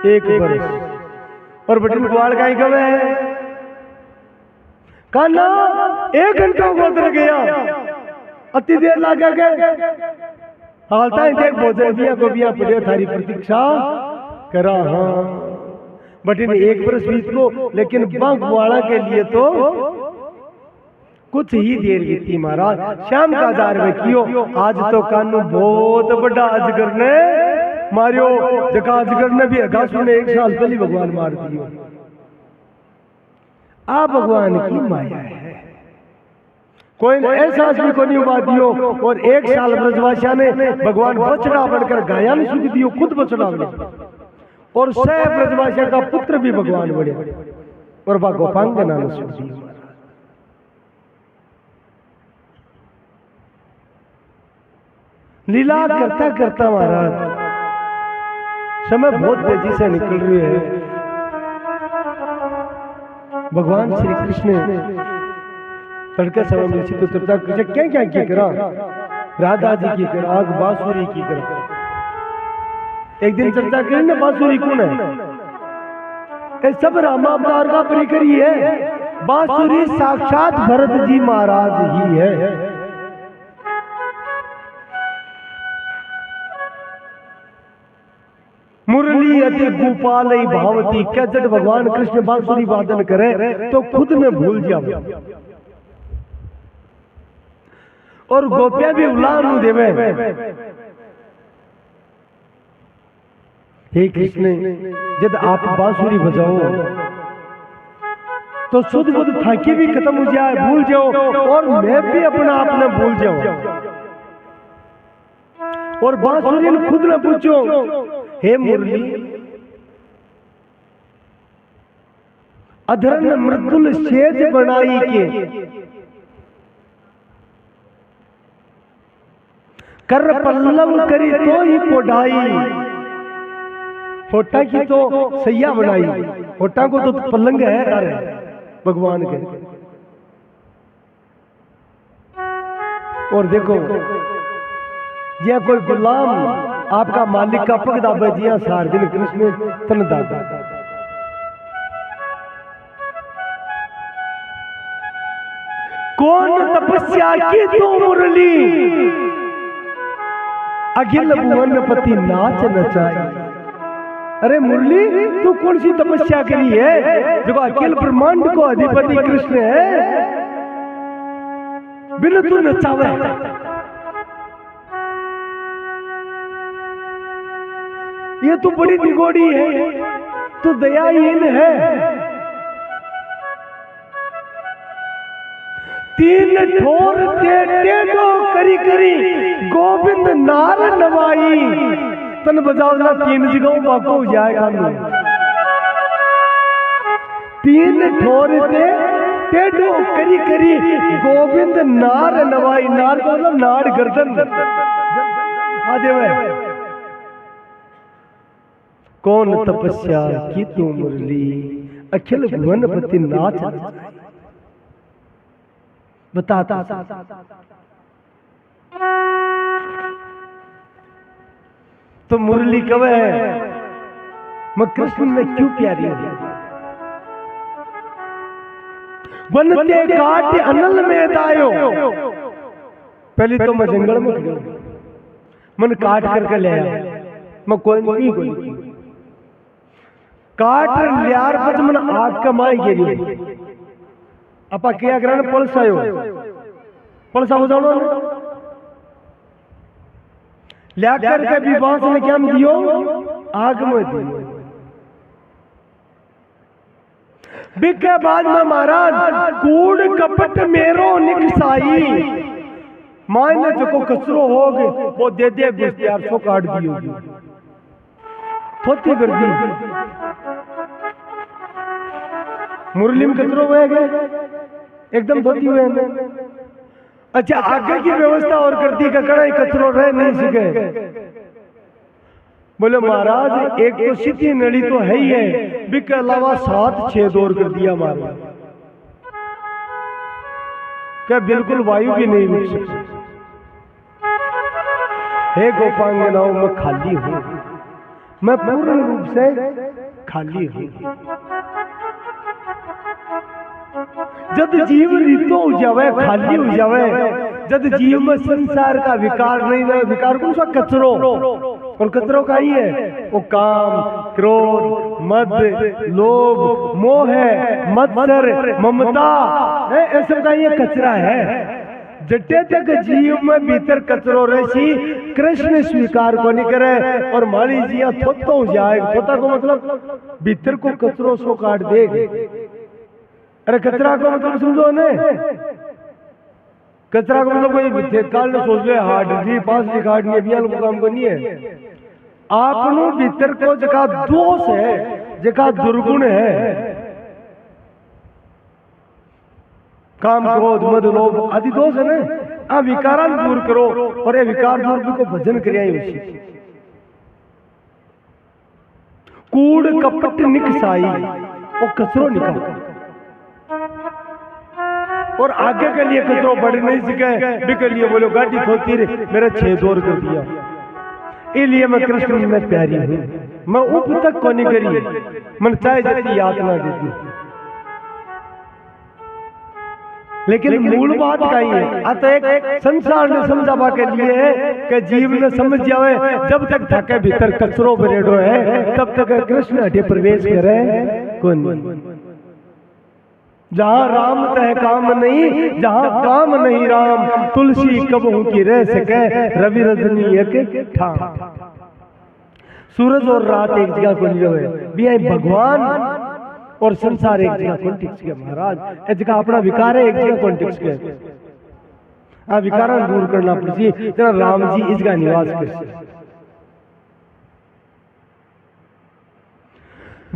A: 1 वर्ष और बटन ग्वाल का ही कब है काना 1 घंटा गोदर गया अति देर लगा गए हालता है देख भोजन दिया को बिया पड़े थारी प्रतीक्षा करा। हाँ बटन 1 वर्ष बीत को लेकिन बांकवाड़ा के लिए तो कुछ ही देर बीती महाराज। शाम का 1000 में कियो आज तो कानू बहुत बड़ा अजगर ने मारियो जका अजगर ने भी अगासु ने 1 साल पहले भगवान मार दियो। आ भगवान की माया है कोई ऐसा भी को नहीं हुआ दियो और 1 साल ब्रजवासिया ने भगवान बछड़ा बनकर गाया ने सुख दियो खुद बछड़ा बने और 100 ब्रजवासिया का पुत्र भी भगवान बने और बा गोपांगना ने सुख दियो। लीला करता करता महाराज समय बहुत तेजी से निकल रही है। भगवान श्री कृष्ण तड़के समय में तो चर्चा क्या क्या की करा राधा जी की करा आग बांसुरी की करा। एक दिन चर्चा करें ना बांसुरी कौन है ये सब रामावतार का परिकर ही है। बांसुरी साक्षात भरत जी महाराज ही है। मुरली अति गोपाल भावती क्या जब भगवान कृष्ण बांसुरी वादन करे तो खुद ने भूल जाओ और गोपिया भी उलान देवे हे कृष्ण जब आप बांसुरी बजाओ तो शुद्ध बुद्ध थाकी भी खत्म हो जाए भूल जाओ और मैं भी अपना आप ने भूल जाऊं और बांसुरी ने खुद ने पूछो हे मुरली अधरन मृदुल सेज बनाई के कर पल्लव करी तो ही पोढ़ाई, होटा की तो सैया बनाई, होटा को तो पलंग है अरे भगवान के। और देखो यह कोई गुलाम आपका मालिक का पग दाबे जिया सार दिन कृष्ण तन दादा। कौन तपस्या की तू मुरली, अखिल भुवनपति नाच नचाई। अरे मुरली तू कौन सी तपस्या करी है, देखो अखिल ब्रह्मांड को अधिपति कृष्ण है, बिना तू नचावे। ये तू बड़ी निगोड़ी है, तू दयाहीन है। तीन ठोर टेढ़ो करी करी गोविंद नार नवाई, तन बजावना तीन जगहों बाको हो जाएगा। तीन ठोर टेढ़ो करी करी गोविंद नार नवाई, नार को मतलब नाड़ गर्दन आ देवे। कौन तपस्या की तू मुरली, अखिल भुवनपति नाच बताता। तो मुरली कवे मैं कृष्ण में क्यों प्यारी हूं, बनते काट अनल में दायो। पहले तो मैं जंगल में खड़ी, मन काट करके ले आया, मैं कोई नहीं कोई काट लियार बच मन आग कमाई गिरी। अपा क्या करा पुलिस आयो, पुलिस आ जाओ लिया करके भी बांस ने क्या दियो आग में दियो। बिके बाद में महाराज कूड़ कपट मेरो निकसाई, मायने जो कचरो होगे वो दे दे गुस्तियार सो काट दियो थोती कर दी। मुरली में कचरो हुए गए एकदम धोती हुए हैं। अच्छा आगे की व्यवस्था और कर दी, ककड़ा ही कचरो रह नहीं सके। बोले महाराज एक तो सीधी नली तो है ही है, बिक अलावा 7-6 दौर कर दिया मारा, क्या बिल्कुल वायु भी नहीं रुक सकती। हे गोपांगनाओं मैं खाली हूं, मैं पूर्ण रूप से खाली हूं। जब जीव रितो हो जावे, खाली हो जावे, जब जीव में संसार का विकार नहीं रहे, विकार कौन सा कचरो, और कचरो का ही है वो काम क्रोध मद लोभ मोह मत्सर ममता है, ऐसा का ये कचरा है। जटे तक जीव में भीतर कचरो रही कृष्ण स्वीकार को नहीं करे, और माली जिया थोता हो जाए, थोता को मतलब भीतर को कचरो सो काट देगी। अरे कचरा को मतलब समझो ने, कचरा को मतलब कोई काल ने सोच ले हार्ड दी 5 लिखाड़ नहीं बिया लोग काम को नहीं है। आपनो भीतर को जका दोष है, जका दुर्गुण है, काम क्रोध मद लोभ आदि दोष है ना, आ विकारान दूर करो, और ये विकार दूर भी को भजन करिया उसी। कूड़ कपट निकसाई, वो कचरो निकाल, और आगे के लिए कचरो बढ़ नहीं सके, बिके लिए बोलो गाड़ी धोती रे मेरा 6 दौर कर दिया। इसलिए मैं कृष्ण में प्यारी हूं, मैं उप तक को नहीं करी, मन चाहे जाती यातना देती। लेकिन मूल बात का ही है, अतः एक संसार ने समझावा के लिए है कि जीव ने समझ जावे, जब तक थके भीतर कचरो बरेडो है तब तक कृष्ण हटे प्रवेश करे कौन। जहां राम तह काम नहीं, जहां काम नहीं राम, तुलसी कबहू की रह सके, रवि रजनी एक ठाम। सूरज और रात एक जगह को नहीं रहे, भी भगवान और संसार एक जगह कॉन्टेक्स्ट के महाराज, एक जगह अपना विकार है, एक जगह कॉन्टेक्स्ट के आ विकार दूर करना पड़ी। तेरा राम जी इस जगह निवास कर,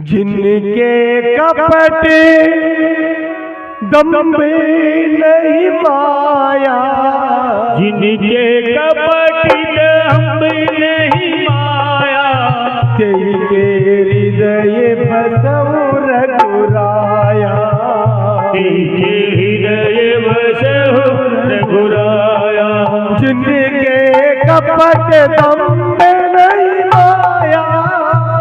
A: जिनके कपट दम्भे नहीं माया,
B: जिनके कपट नीचे हृदय बसहु रघुराया।
A: जिनके कपट दम्भ नहीं माया,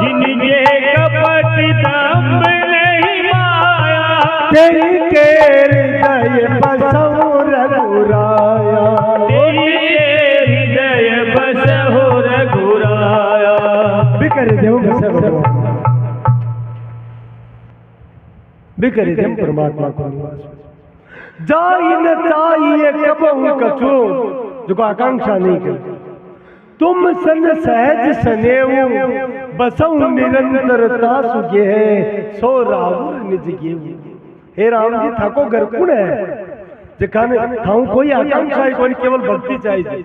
B: जिनके कपट दम्भ नहीं माया,
A: जिनके हृदय बसहु रघुराया,
B: हृदय बसहु रघुराया।
A: बिकर देव बसे भगवान, बिकर देव परमात्मा को निवास। जाई न चाहिए कबहु कछु, जो आकांक्षा नहीं कर। तुम सन सहज सनेऊ, बसऊ निरंतरता सुगे है, सो रावण निज गेऊ। हे राम जी थाको घर कुण है, जिखाने थाऊ कोई आकांक्षा है, कोई केवल भक्ति चाहिए,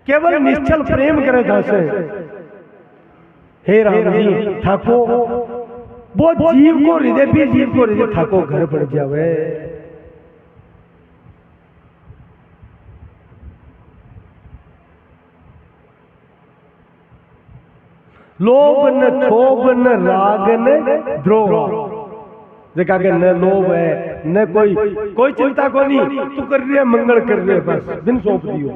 A: केवल निश्चल प्रेम करे था से। हे राम जी थाको वो जीव को हृदय भी जीव को हृदय थाको घर पड़ जावे। लोभ न क्षोभ न राग न द्रोह, देखा कि न लोभ है न कोई चिंता को नहीं, तू कर रही है मंगल कर रही है, बस दिन सौंप दियो।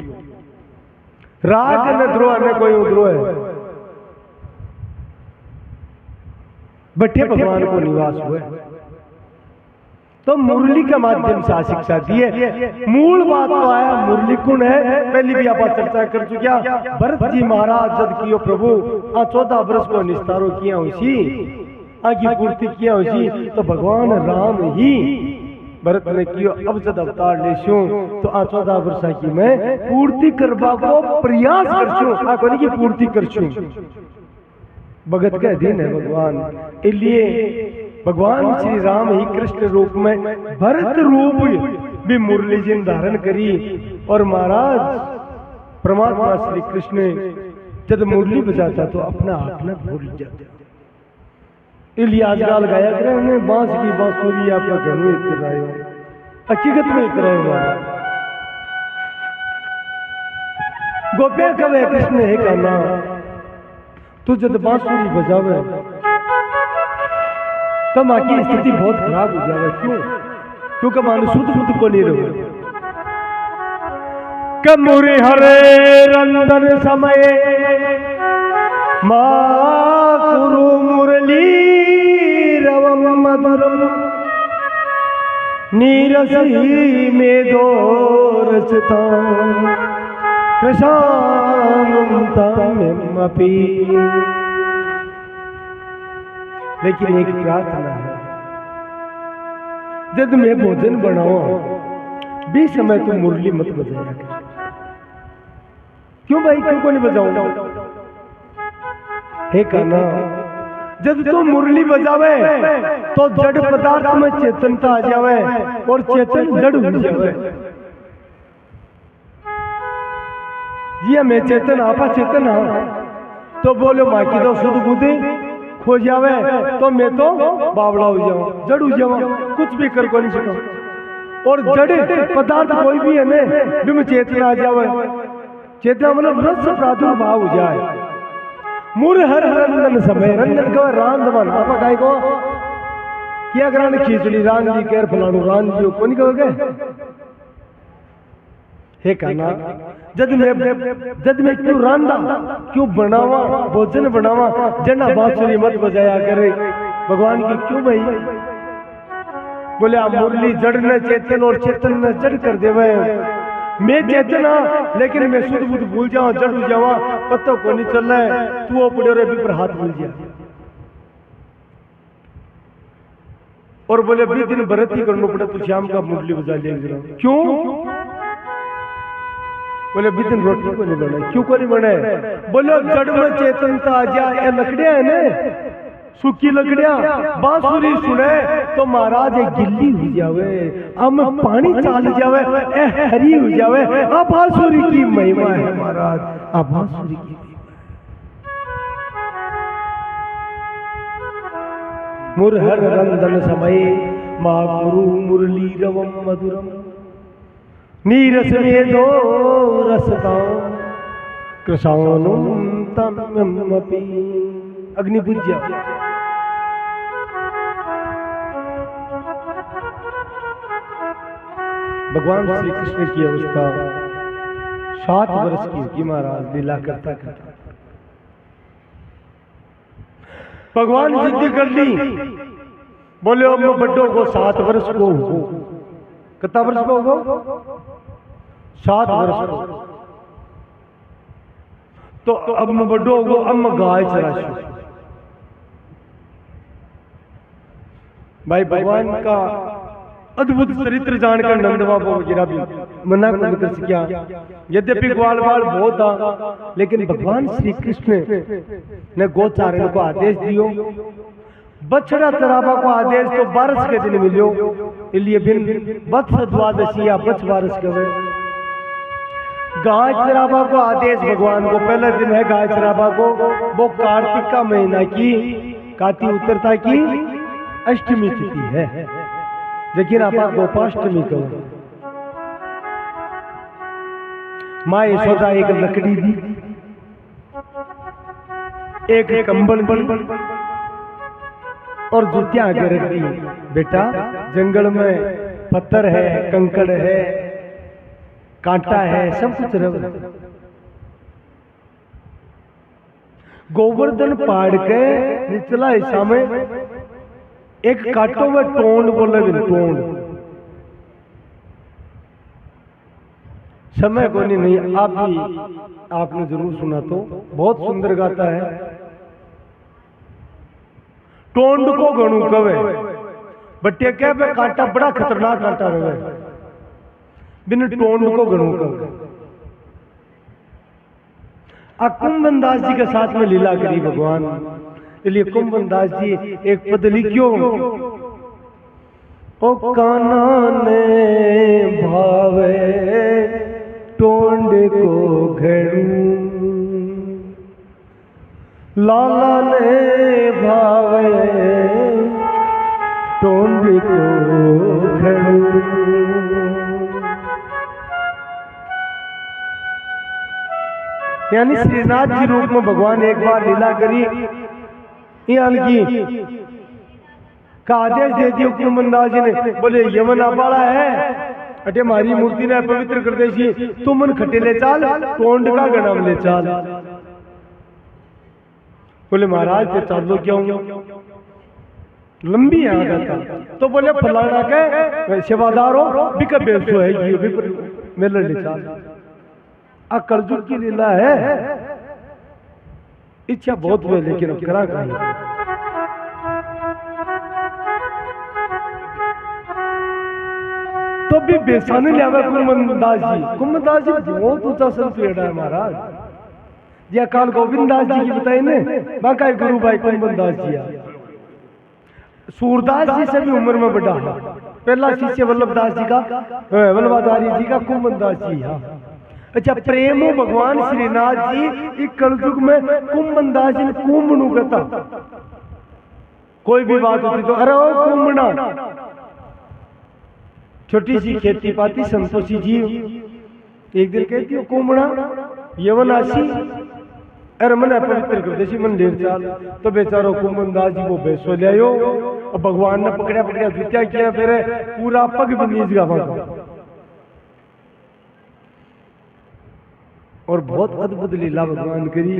A: राग न द्रोह न कोई उद्रोह है, बैठे भगवान को निवास हुए। तो मुरली के माध्यम से शिक्षा दी है। मूल बात तो आया मुरली कुण है, पहले भी आप चर्चा कर चुकिया। भरत जी महाराज जद कियो प्रभु 14 वर्ष को निस्तारो किया उसी आगे पूर्ति किया उसी, तो भगवान राम ही भरत ने कियो। अब जब अवतार लेशू तो 14 वर्ष की मैं पूर्ति करवा को प्रयास करछू, आको की पूर्ति करछू। भगत के अधीन है भगवान, इसलिए भगवान श्री राम ही कृष्ण रूप में भरत रूप भी मुरली जी धारण करी। और महाराज परमात्मा श्री कृष्ण जब मुरली बजाता तो अपना आप न भूल जाता। इसलिए आजकल गाया करे बांस की बांसुरी आपका घर में इतरायो, हकीकत में इतरायो महाराज। गोपिया कवे कृष्ण है कहना, तो जब बांसुरी बजावे तो माँ की स्थिति बहुत खराब हो जाए। क्यों? क्योंकि मानो शुद्ध बुद्ध को नहीं रहे। कमुरे हरे रंदन समय माँ कुरु मुरली रवम मधुरम, नीरसी में दो रचता कृशानुमपी। लेकिन एक प्रार्थना है, जब मैं भोजन बनाऊं भी समय तो मुरली मत बजाया कर। क्यों भाई, क्यों को नहीं बजाऊं? हे कान्हा, जब तो मुरली बजावे तो जड़ पदार्थ में चेतनता आ जावे और चेतन जड़ हो जावे। जी मैं चेतन आपा चेतन हाँ, तो बोलो माँ की तो शुद्ध बुद्धि खो जावे तो मैं तो बावड़ा हो जाऊं, जड़ हो जाऊं, कुछ भी कर को नहीं सकता। और जड़ पदार्थ कोई भी है ना भी में चेतना आ जावे, चेतना मतलब रस प्रादुर्भाव हो जाए। मुर हर रंजन समय, रंजन कहो रांधवन, आपा गाय को क्या कराने खींचड़ी रान जी केर फलाणु रान जी को नहीं कहोगे। हे कान्हा, जद में क्यों रांधा, क्यों बनावा भोजन बनावा, जना बांसुरी मत बजाया करे भगवान की क्यों भाई? बोले आप मुरली जड़ न चेतन और चेतन न जड़ कर देवे। मैं चेतन हाँ, लेकिन मैं शुद्ध बुद्ध भूल जाऊं, जड़ हो जावा, पत्तो को नहीं चल रहा है, तू वो पड़े भी पर हाथ भूल जा। और बोले भी दिन भरत ही करना पड़े तो शाम का मुरली बजा लिया। क्यों? बोले भी दिन रोटी को नहीं बने। क्यों को नहीं बने? बोलो जड़ में चेतनता आ जाए। लकड़ियां है ना, सूखी लकड़ियां, बांसुरी सुने तो महाराज गिल्ली हो जावे, हम पानी चाल जावे, हरी हो जावे। अब बांसुरी की महिमा है महाराज, अब बांसुरी की मुरहर रंदन समय माँ गुरु मुरली रवम मधुरम, नीरस में दो रसता कृशानुम तमपि। अग्नि बुझ जा, भगवान श्री कृष्ण की अवस्था 7 वर्ष की होगी महाराज, लीला करता करता भगवान जिद्द कर ली, बोले अब मैं बड्डो को 7 वर्ष को हो। कितना वर्ष को हो? 7 वर्ष। तो अब मैं बड्डो हो, अब मैं गाय चराशू। भाई भगवान का अद्भुत चरित्र जानकर नंद बाबू वगैरह भी मना नहीं कर सकिया। यद्यपि ग्वाल बाल बहुत था, लेकिन भगवान श्री कृष्ण ने गोचारण को आदेश दियो, बछड़ा चराबा को आदेश तो 12 के दिन मिलियो, इसलिए बिन वत्स द्वादशी या बछ 12 के वे गाय चराबा को आदेश भगवान को पहला दिन है गाय चराबा को, वो कार्तिक का महीना की काती उतरता की अष्टमी तिथि है, लेकिन आप गोपाष्टमी कहो। माँ यशोदा एक लकड़ी दी, एक कंबल दी और जूतियां आगे रख दी। बेटा जंगल में पत्थर है, कंकड़ है, कांटा है, सब कुछ रख। गोवर्धन पहाड़ के निचला हिस्सा में एक काटो में टोंड बोले, टोंड समय को नहीं, आप भी आपने जरूर सुना, तो बहुत सुंदर गाता है। टोंड को गणु कवे, बट्टे क्या पे कांटा बड़ा खतरनाक कांटा रहे, बिन टोंड को गणु कवे। कुंभन दास जी के साथ में लीला करी भगवान, इसलिए कुंभन दास जी एक पद लिखियो, ओ काना ने भावे टोंड को घड़ू, लाला ने भावे टोंड को घड़ू। यानी श्रीनाथ जी रूप में भगवान एक बार लीला करी, का आदेश दे दियो कुंभनदास जी ने, बोले यमन आबाड़ा है अटे मारी मूर्ति ने पवित्र कर देसी, तू मन खटे ले चाल, टोंड का गणम ले चाल। बोले महाराज तो चालो क्यों, लंबी है आदत, तो बोले फलाना के सेवादार हो बिका बेसो है, ये भी मेले ले चाल। कलजुग की लीला है, इच्छा बहुत हुए लेकिन अब करा कहीं। तो भी बेसाने ले आवे कुंभनदास जी। कुंभनदास जी बहुत ऊंचा संत है महाराज जी, काल गोविंद दास जी की बताई ने, बाका गुरु भाई कुंभनदास जी। सूरदास जी से भी उम्र में बड़ा है, पहला शिष्य वल्लभदास जी का, वल्लभाचार्य जी का कुंभनदास जी। अच्छा, प्रेम भगवान श्रीनाथ जी इस कलयुग में कुंभनदास जी ने कुंभनु कहता, कोई भी बात होती तो अरे ओ कुंभना। छोटी सी खेती पाती संतोषी जी एक दिन कहती हो कुंभना यवनाशी, अरे मन पवित्र कर देसी मन लेर चाल। तो बेचारो कुंभनदास जी वो बेसो ले आयो, और भगवान ने पकड़ा पकड़ा जूतिया किया, फिर पूरा पग भी नीच गया। और बहुत अद्भुत लीला भगवान करी।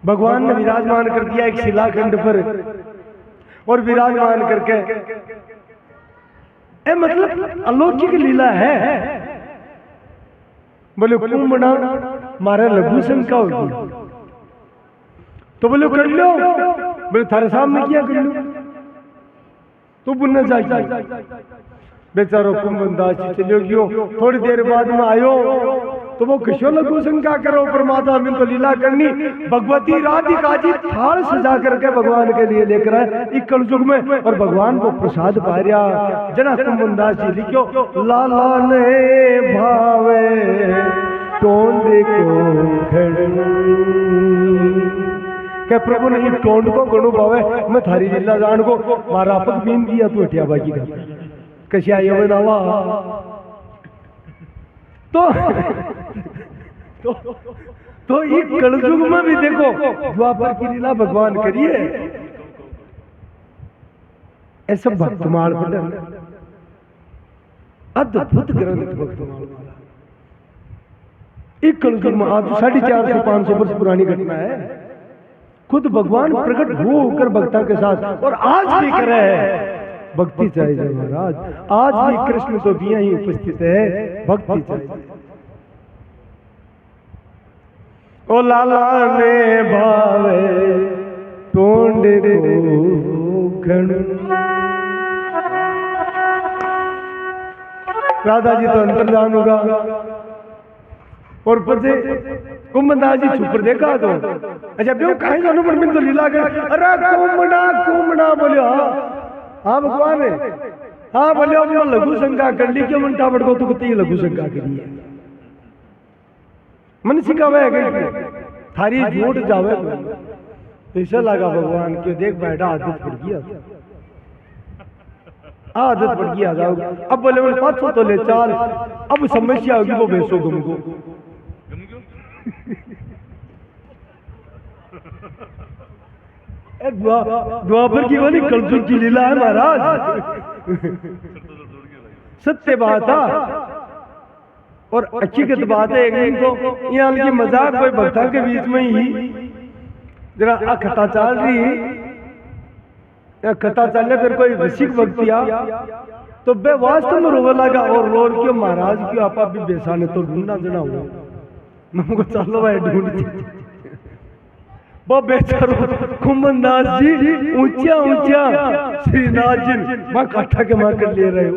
A: भगवान ने विराजमान कर दिया एक शिलाखंड पर, और विराजमान करके मतलब अलौकिक लीला है। बोले कुंभना मारे लघु शंका होगी, तो बोले कर लो, बोले थारे सामने किया कर लो, तो बुनना चाहिए। बेचारो कुंभनदास जी चले गयो, थोड़ी देर बाद में आयो, तो वो किशोर लघु शंका करो परमात्मा में तो लीला करनी। भगवती राधिका जी थाल सजा करके भगवान के लिए लेकर आए इस कलयुग में, और भगवान को प्रसाद पाया। जना कुंभनदास जी लिखो, लाला ने भावे टोंड को घड़ू, क्या प्रभु ने टोंड को गणु भावे, मैं थारी लीला जान को मारा पग बीन दिया तू हटिया बाकी का कशिया ये बनावा। तो ये कलयुग में भी देखो द्वापर की लीला भगवान करिए, ऐसा भक्तमाल पढ़न अद्भुत ग्रंथ भक्तमाल वाला। एक कलयुग में आज 450-500 वर्ष पुरानी घटना है। खुद भगवान प्रकट होकर भक्ता के साथ और आज भी कर रहे हैं। भक्ति चाहिए महाराज, आज भी कृष्ण तो भी ही उपस्थित है, भक्ति चाहिए। ओ लाला ने भावे टोंड को घण, राधा जी तो अंतर्धान होगा और पछे कुंभदास जी छुपर देखा तो अच्छा बेव काहे जानो पर बिन तो लीला कर अरे कुंभड़ा बोलियो हाँ भगवान है हाँ बोलियो मैं लघु शंका कर ली क्यों मंटा बड़को तू कती लघु शंका करी है मन सिखावे गई थारी झूठ जावे ऐसा लगा भगवान के देख बैठा आदत पड़ गया आदत पड़ गया जाओ अब बोले मैं 500 तो ले चाल अब समस्या होगी वो बेसो तुमको द्वापर की वाली कलयुग की लीला है महाराज। सत्य बात है और हकीकत बात है। एक दिन तो यहाँ की मजाक कोई भक्ता के बीच में ही जरा कथा चल रही कथा चलने फिर कोई रसिक भक्ति आ तो बे वास्तव में रोवे लगा और रोर क्यों महाराज क्यों आपा भी बेसाने तो ढूंढना देना हुआ मैं चलो भाई ढूंढ वो बेचारो कुंभदास जी ऊंचा ऊंचा श्रीनाथ जी मां काठा के मां कर ले रहे हो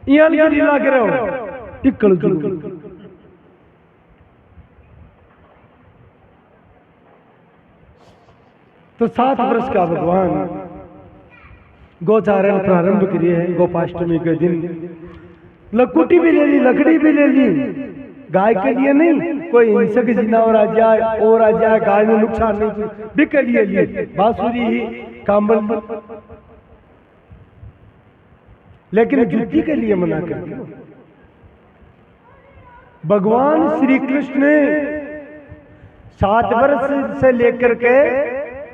A: यहाँ लीला कर रहे हो इक्कल तो 7 वर्ष का भगवान गोचारण प्रारंभ किए हैं। गोपाष्टमी के दिन लकुटी भी ले ली लकड़ी भी ले ली गाय के लिए नहीं कोई हिंसक जिनावर आ जाए और आ जाए गाय में नुकसान नहीं भी के लिए बांसुरी ही कांबल लेकिन जुत्ती के लिए मना कर दिया। भगवान श्री कृष्ण ने 7 वर्ष से लेकर के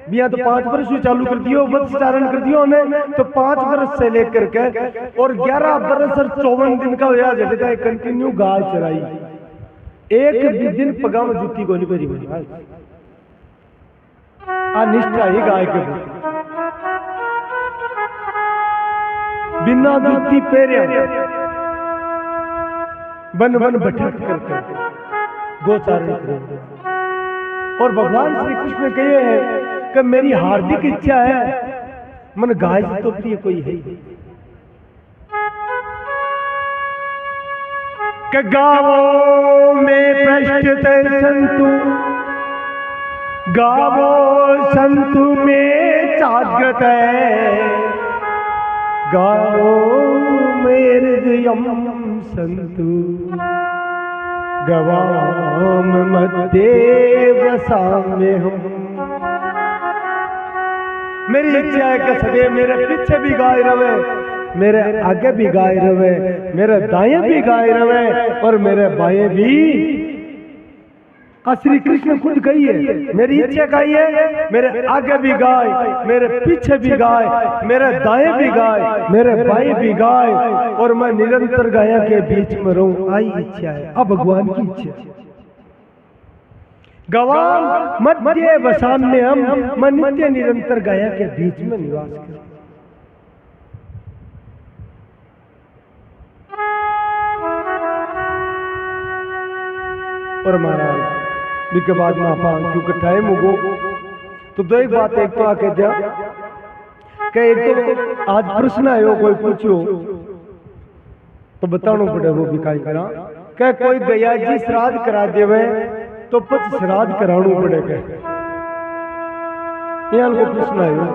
A: बिया तो 5 वर्ष भी चालू कर दियो वत्सचारण कर दियो उन्हें तो 5 वर्ष से लेकर के और 11 वर्ष और 54 दिन का होया जटा कंटिन्यू गाय चराई एक भी दिन पगा में जुत्ती को नहीं परी निष्ठा ही गाय के बिना जुत्ती पहरे बन बन भटक करके गोचारण कर और भगवान श्री कृष्ण कहे हैं कि मेरी हार्दिक इच्छा है मन गाय से तो प्रिय कोई है कि गावो में पृष्ठते संतु गावो संतु में जागृत गावो में हृदयम संतु गवाम मध्य वसाम्य हम। मेरी इच्छा है कि सदैव मेरे पीछे भी गाय रवे मेरे आगे भी गाय रवे मेरे दाएं भी गाय रवे और मेरे बाएं भी। श्री कृष्ण खुद कही है मेरी इच्छा कही है मेरे आगे भी गाय मेरे पीछे भी गाय मेरे दाएं भी गाय मेरे बाएं भी गाय और मैं निरंतर गाया के बीच में रहूं आई इच्छा है। अब भगवान की इच्छा गवाम मध्य वसाम्य हम मैं नित्य निरंतर गाया के बीच में निवास करूं। और महाराज के बाद में आप क्योंकि टाइम हो तो दो एक बात एक तो आके दिया कि एक तो आज प्रश्न आयो कोई पूछो तो बताना पड़े वो भी काई करा क्या कोई गया जी श्राद्ध करा देवे तो पच श्राद्ध कराना पड़ेगा यहाँ को प्रश्न आयो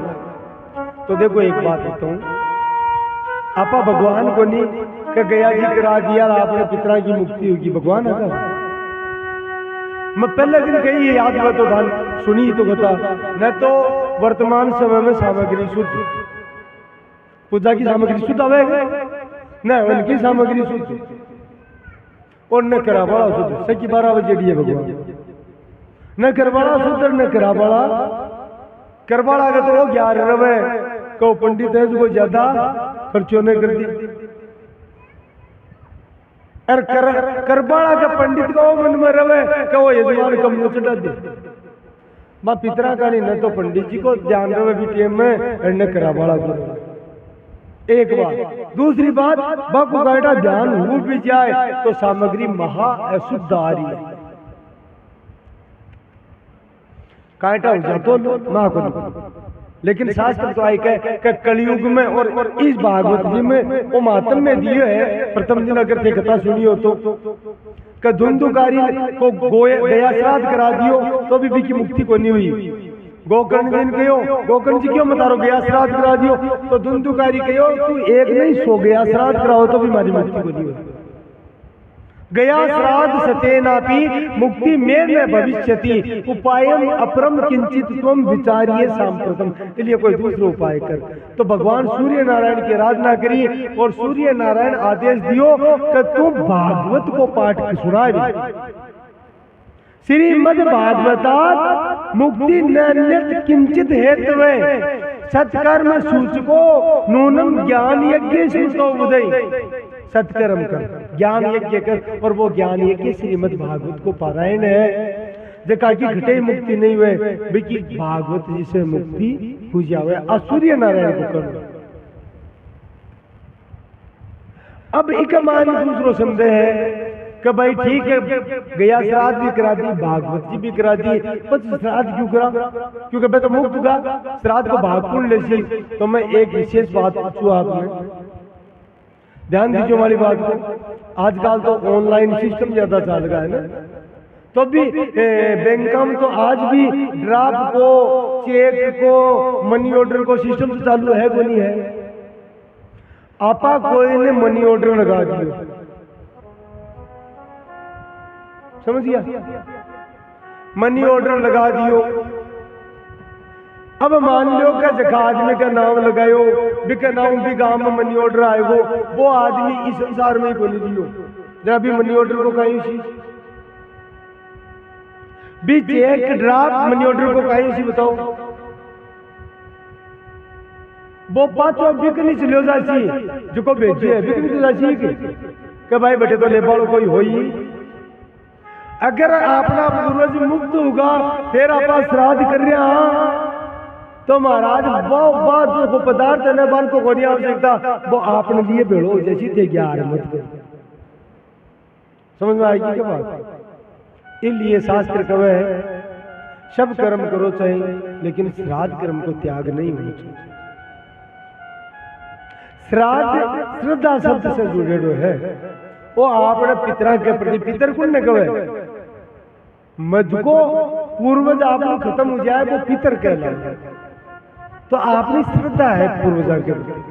A: तो देखो एक बात बताऊं आपा भगवान को नहीं कि गया जी करा दिया आपने पितरा की मुक्ति होगी भगवान है मैं पहले दिन कही ये याद हुआ तो धान सुनी तो बता न तो वर्तमान समय में सामग्री शुद्ध पूजा की सामग्री शुद्ध आवेगा न उनकी सामग्री शुद्ध और न कराबाड़ा शुद्ध सकी 12 बजे दिए भगवान न करबाड़ा शुद्ध न कराबाड़ा करबाड़ा का तो वो 11 रवे कहो पंडित है जो ज्यादा खर्चों ने कर दी। और करबाड़ा का पंडित का मन में रवे कहो यजमान कम न चढ़ा दे। माँ पितरा का नहीं न तो पंडित जी को ध्यान रवे बीटीएम में न कराबाड़ा को। एक बात। दूसरी बात, बापू गाइडा ध्यान हो भी जाए तो सामग्री महा अशुद्ध आ रही है। कांटा हो जा तो माँ को, लेकिन शास्त्र तो आई कह कलयुग में और इस भागवत जी में वो मातम में दिए है। प्रथम दिन अगर थे कथा सुनी हो तो धुंधुकारी को गया श्राद्ध करा दियो तो भी की मुक्ति को नहीं हुई। गोकर्ण दिन कहो गोकर्ण जी क्यों मतारो गया श्राद्ध करा दियो तो धुंधुकारी कहो तू एक नहीं सो गया श्राद्ध कराओ तो भी हमारी मुक्ति को नहीं हुई। गया श्राद्ध सतेनापि मुक्ति में भविष्यति उपायम अपरम किंचित त्वम विचारिये सांप्रतम। इसलिए कोई दूसरा उपाय कर। तो भगवान सूर्य नारायण की आराधना करी और सूर्य नारायण आदेश दियो कि तू भागवत को पाठ सुनाए। श्रीमद् भागवतात मुक्ति नन्यत किंचित हेतवे सत्कर्म सूचको नूनम ज्ञान यज्ञ सुतो उदय। सत्कर्म कर, ज्ञान यज्ञ कर, और वो ज्ञान यज्ञ श्रीमद् भागवत को पारायण है। जका की घटे मुक्ति नहीं हुए बिकी भागवत जी से मुक्ति हो जावे। सूर्य नारायण को कर। अब एक मान दूसरो संदेह है कि भाई ठीक है गया श्राद्ध भी करा दी भागवत जी भी करा दी, पर श्राद्ध क्यों करा? क्योंकि मैं तो मुक्त हुआ श्राद्ध को भागपुर ले सी। तो मैं एक विशेष बात पूछू आपने, ध्यान दीजिए हमारी बात को। आजकल तो ऑनलाइन सिस्टम ज्यादा चल रहा है ना, तो भी बैंक में तो आज भी ड्राफ्ट को, चेक को, मनी ऑर्डर को सिस्टम तो चालू है को नहीं है? आपा कोई ने मनी ऑर्डर लगा दिया, समझ गया? मनी ऑर्डर लगा दियो। अब मान लो कि जगह आदमी का नाम लगायो बिका नाम भी गांव में मनी ऑर्डर आएगो, वो आदमी इस संसार में को नहीं दियो जरा भी मनी ऑर्डर को कहीं सी भी चेक ड्राफ्ट मनी ऑर्डर को कहीं सी बताओ। वो पांचों बिकनी चलो जासी जो को भेजी है बिकनी तो जासी के भाई बेटे तो ले बाड़ो कोई होई। अगर अपना पूर्वज मुक्त होगा फिर आप श्राद्ध कर रहे तो महाराज वो बात जो पदार्थ है बन को नहीं आवश्यकता वो आपने लिए भेड़ो जैसी थे ग्यारह मत कर। समझ में आएगी क्या बात? इसलिए शास्त्र कहे है सब कर्म करो चाहिए लेकिन श्राद्ध कर्म को त्याग नहीं होना चाहिए। श्राद्ध श्रद्धा शब्द से जुड़े हुए है। वो आपने पितरा के प्रति पितर कुल ने कहे मुझको पूर्वज आपको खत्म हो जाए वो पितर कहलाए। तो आपने श्रद्धा है पूर्वजा के प्रति।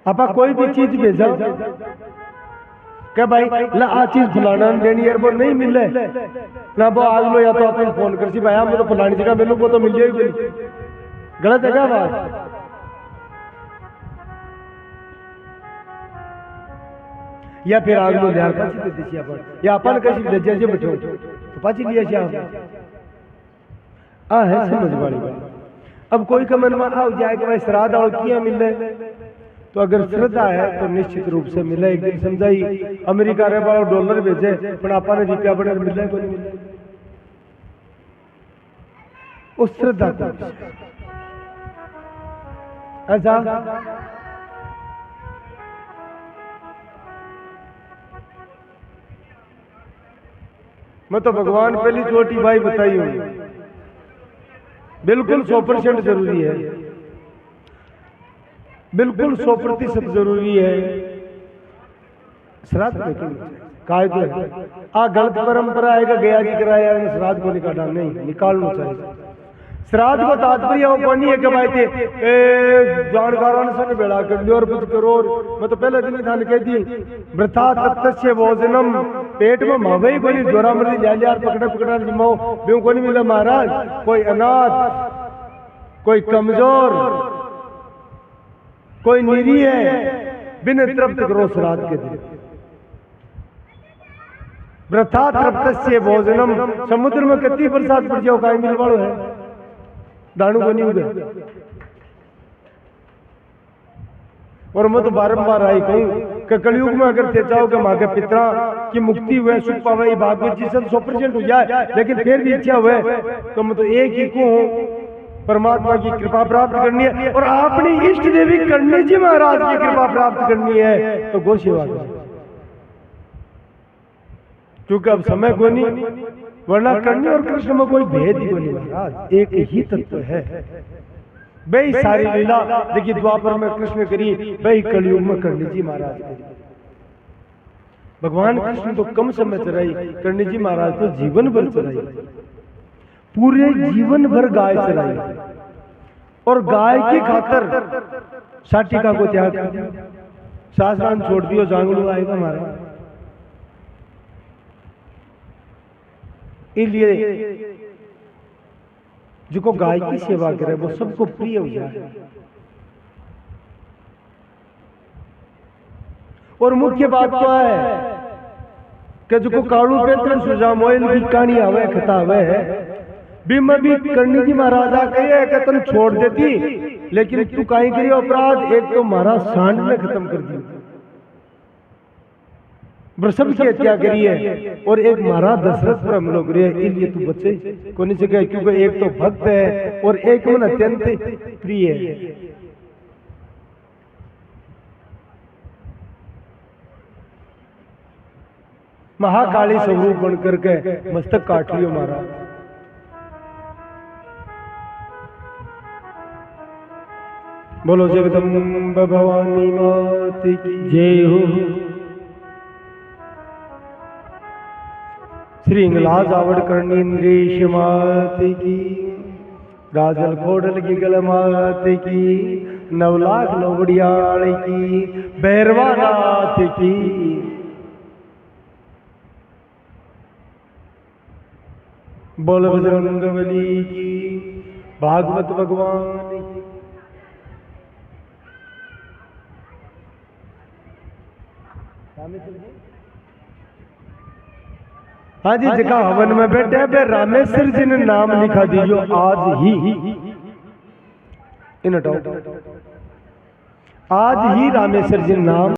A: आपा कोई भी चीज भेजा क्या भाई ला आ चीज फलाना देनी है वो नहीं मिले ना वो आग लो या तो अपन फोन कर सी भाई हम तो फलानी जगह मिलो वो तो मिल जाएगी। गलत है क्या बात? या फिर आग लो यार पाची दे दिया अपन या अपन कशी लज्जा से बैठो तो पाची लिया जाए आ है समझ वाली बात। अब कोई का मन में आ जाए कि भाई श्राद्ध और किया मिले तो अगर श्रद्धा है तो निश्चित रूप से मिले। एक दिन समझाई अमेरिका रे बार डॉलर भेजे पर आपा ने रुपया बड़े मिले को नहीं मिले उस श्रद्धा को ऐसा। मैं तो भगवान पहली छोटी भाई बताई हूं बिल्कुल 100% जरूरी है, बिल्कुल 100% जरूरी है। श्राद्ध कायदे है आ गलत परंपरा आएगा गया जी कराया श्राद्ध को निकालना नहीं निकालना चाहिए। श्राद्ध को तात्पर्य वो नहीं है कि भाई थे जानकारों से बेड़ा कर लियो और कुछ करो। मैं तो पहले दिन धान कह दी वृथा तत्स्य भोजनम पेट में मावे को नहीं जोरा मर्जी ले यार पकड़ा पकड़ा जिमाओ ब्यों को नहीं मिला महाराज। कोई अनाथ कोई कमजोर कोई निरीह है बिन तृप्त करो श्राद्ध के दिन। वृथा तृप्तस्य भोजनम। समुद्र में कितनी बरसात पड़ जाओ काई मिल वालो है, दाणु को नहीं उगे। और मैं तो बारंबार आई कहूँ कि कलयुग में अगर ते चाहो कि माँ के पिता की मुक्ति हुए, सुख पावे, भागवत जी सब 100% हो जाए, लेकिन फिर भी इच्छा हुए तो मैं तो एक ही को हूँ, परमात्मा की कृपा प्राप्त करनी है और अपनी इष्ट देवी करनी जी महाराज की कृपा प्राप्त करनी है तो गो सेवा करो। क्योंकि अब समय को नहीं, वरना करनी और कृष्ण में कोई भेद ही नहीं महाराज, एक ही तत्व है। वही सारी लीला देखिए द्वापर में कृष्ण करी, वही कलयुग में करनी जी महाराज करी। भगवान कृष्ण तो कम समय चलाई, करनी जी महाराज तो जीवन भर चलाई, पूरे जीवन भर गाय चलाई और गाय की खातर साटिका को त्याग कर दिया, सासरान छोड़ दियो, जांगलू आएगा हमारा। इसलिए जो गाय की सेवा करे वो सबको प्रिय हो जाए। और मुख्य बात तो है कि जो काड़ू पेत्र सुजा मोइल की कहानी आवे कथा आवे है, बीमा भी करनी जी महाराजा कहे कि तुम छोड़ देती, लेकिन तू काई करी अपराध, एक तो महाराज सांड ने खत्म कर दी, वृषभ की हत्या करी है, और एक महाराज दशरथ पर हमला करी है। इसलिए तू बचे को नहीं सके, क्योंकि एक तो भक्त है और एक मन अत्यंत प्रिय है। महाकाली स्वरूप बन करके मस्तक काट लियो महाराज। बोलो जगदम्ब भवानी मात की जय हो। श्री इंगलाज आवड़ करनी इंद्रेश मात की, राजल खोडल की गल मात की, 9 लाख लोबड़ियाल की, भैरवा नाथ की। बोल बजरंगबली की, भागवत भगवान की। हाँ जी, जगह हवन में बैठे बे रामेश्वर जी ने नाम लिखा दीजिए आज ही इन आज ही रामेश्वर जी नाम